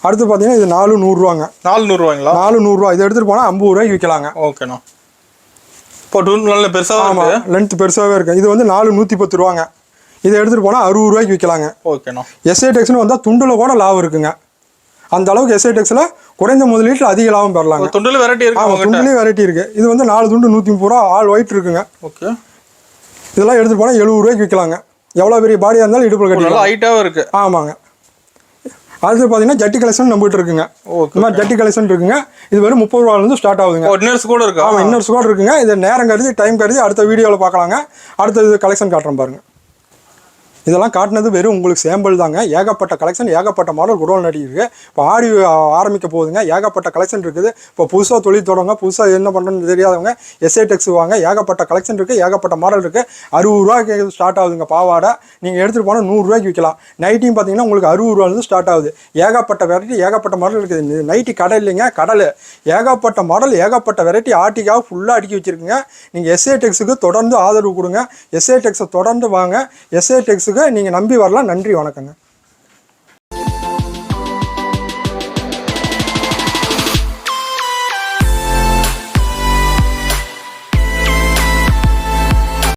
S1: அடுத்து பார்த்தீங்கன்னா இது 4 100 ரூபாங்க.
S2: 4 100 ரூபாய்ங்களா?
S1: 4 100 ரூபா. இதை எடுத்துகிட்டு போனால் 50 ரூபாய்க்கு விற்கலாங்க.
S2: ஓகேண்ணா. இப்போ நல்ல பெருசாக.
S1: ஆமாம், லென்த் பெருசாகவே இருக்குது. இது வந்து 4 110 ரூபாங்க. இதை எடுத்துகிட்டு போனால் 60 ரூபாய்க்கு விற்கலாங்க.
S2: ஓகேண்ணா.
S1: எஸ்ஐ டெக்ஸ்னு வந்தால் துண்டில் கூட லாபம் இருக்குங்க. அந்த அளவுக்கு எஸ்ஐ டெக்ஸில் குறைந்த முதலீட்டில் அதிக லாபம் பெறலாங்க.
S2: துண்டில் வெரைட்டி இருக்குது.
S1: ஆமாம், துண்டுலேயும் வெரைட்டி இருக்குது. இது வந்து 4 துண்டு 130 ரூபா. ஆல் ஒயிட் இருக்குங்க.
S2: ஓகே.
S1: இதெல்லாம் எடுத்துகிட்டு போனால் 70 ரூபாய்க்கு விற்கலாங்க. எவ்வளோ பெரிய பாடியாக இருந்தாலும் இடுப்பில் கட்டிக்கலாம்.
S2: ஹைட்டாகவும் இருக்குது.
S1: ஆமாங்க. அடுத்து பார்த்தீங்கன்னா ஜட்டி கலெக்ஷன் நம்மகிட்ட இருக்குங்க. இந்த மாதிரி ஜட்டி கலெக்ஷன் இருக்குங்க. இது வெறும் 30 ரூபாயிலிருந்து ஸ்டார்ட் ஆகுதுங்க.
S2: இன்னர்ஸ் கூட இருக்கு.
S1: ஆமாம், இன்னர்ஸ் கூட இருக்குங்க. இது நேரம் கருதி டைம் கருதி அடுத்த வீடியோவில் பார்க்கலாங்க. அடுத்த இது கலெக்ஷன் காட்டுறேன் பாருங்கள். இதெல்லாம் காட்டினது வெறும் உங்களுக்கு சேம்பிள் தாங்க. ஏகப்பட்ட கலெக்ஷன், ஏகப்பட்ட மாடல் குடோன் நடி இருக்குது. இப்போ ஆடி ஆரம்பிக்க போகுதுங்க. ஏகப்பட்ட கலெக்ஷன் இருக்குது. இப்போ புதுசாக தொழில் தொடங்க, புதுசாக என்ன பண்ணுறதுன்னு தெரியாதவங்க எஸ்ஐ டெக்ஸ் வாங்க. ஏகப்பட்ட கலெக்ஷன் இருக்குது, ஏகப்பட்ட மாடல் இருக்குது. 60 ரூபாய்க்கு ஸ்டார்ட் ஆகுதுங்க பாவாடை. நீங்கள் எடுத்துகிட்டு போனால் 100 ரூபாய்க்கு விற்கலாம். நைட்டியும் பார்த்தீங்கன்னா உங்களுக்கு 60 ரூபாயிலிருந்து ஸ்டார்ட் ஆகுது. ஏகப்பட்ட வெரைட்டி, ஏகப்பட்ட மாடல் இருக்குது. நைட்டி கடை இல்லைங்க, கடல். ஏகப்பட்ட மாடல், ஏகப்பட்ட வெரைட்டி ஆர்டிக்காக ஃபுல்லாக அடுக்கி வச்சுருக்குங்க. நீங்கள் எஸ்ஐ டெக்ஸுக்கு தொடர்ந்து ஆதரவு கொடுங்க. எஸ்ஐ டெக்ஸை தொடர்ந்து வாங்க. எஸ்ஐ டெக்ஸுக்கு நீங்கள் நம்பி வரலாம். நன்றி, வணக்கங்க.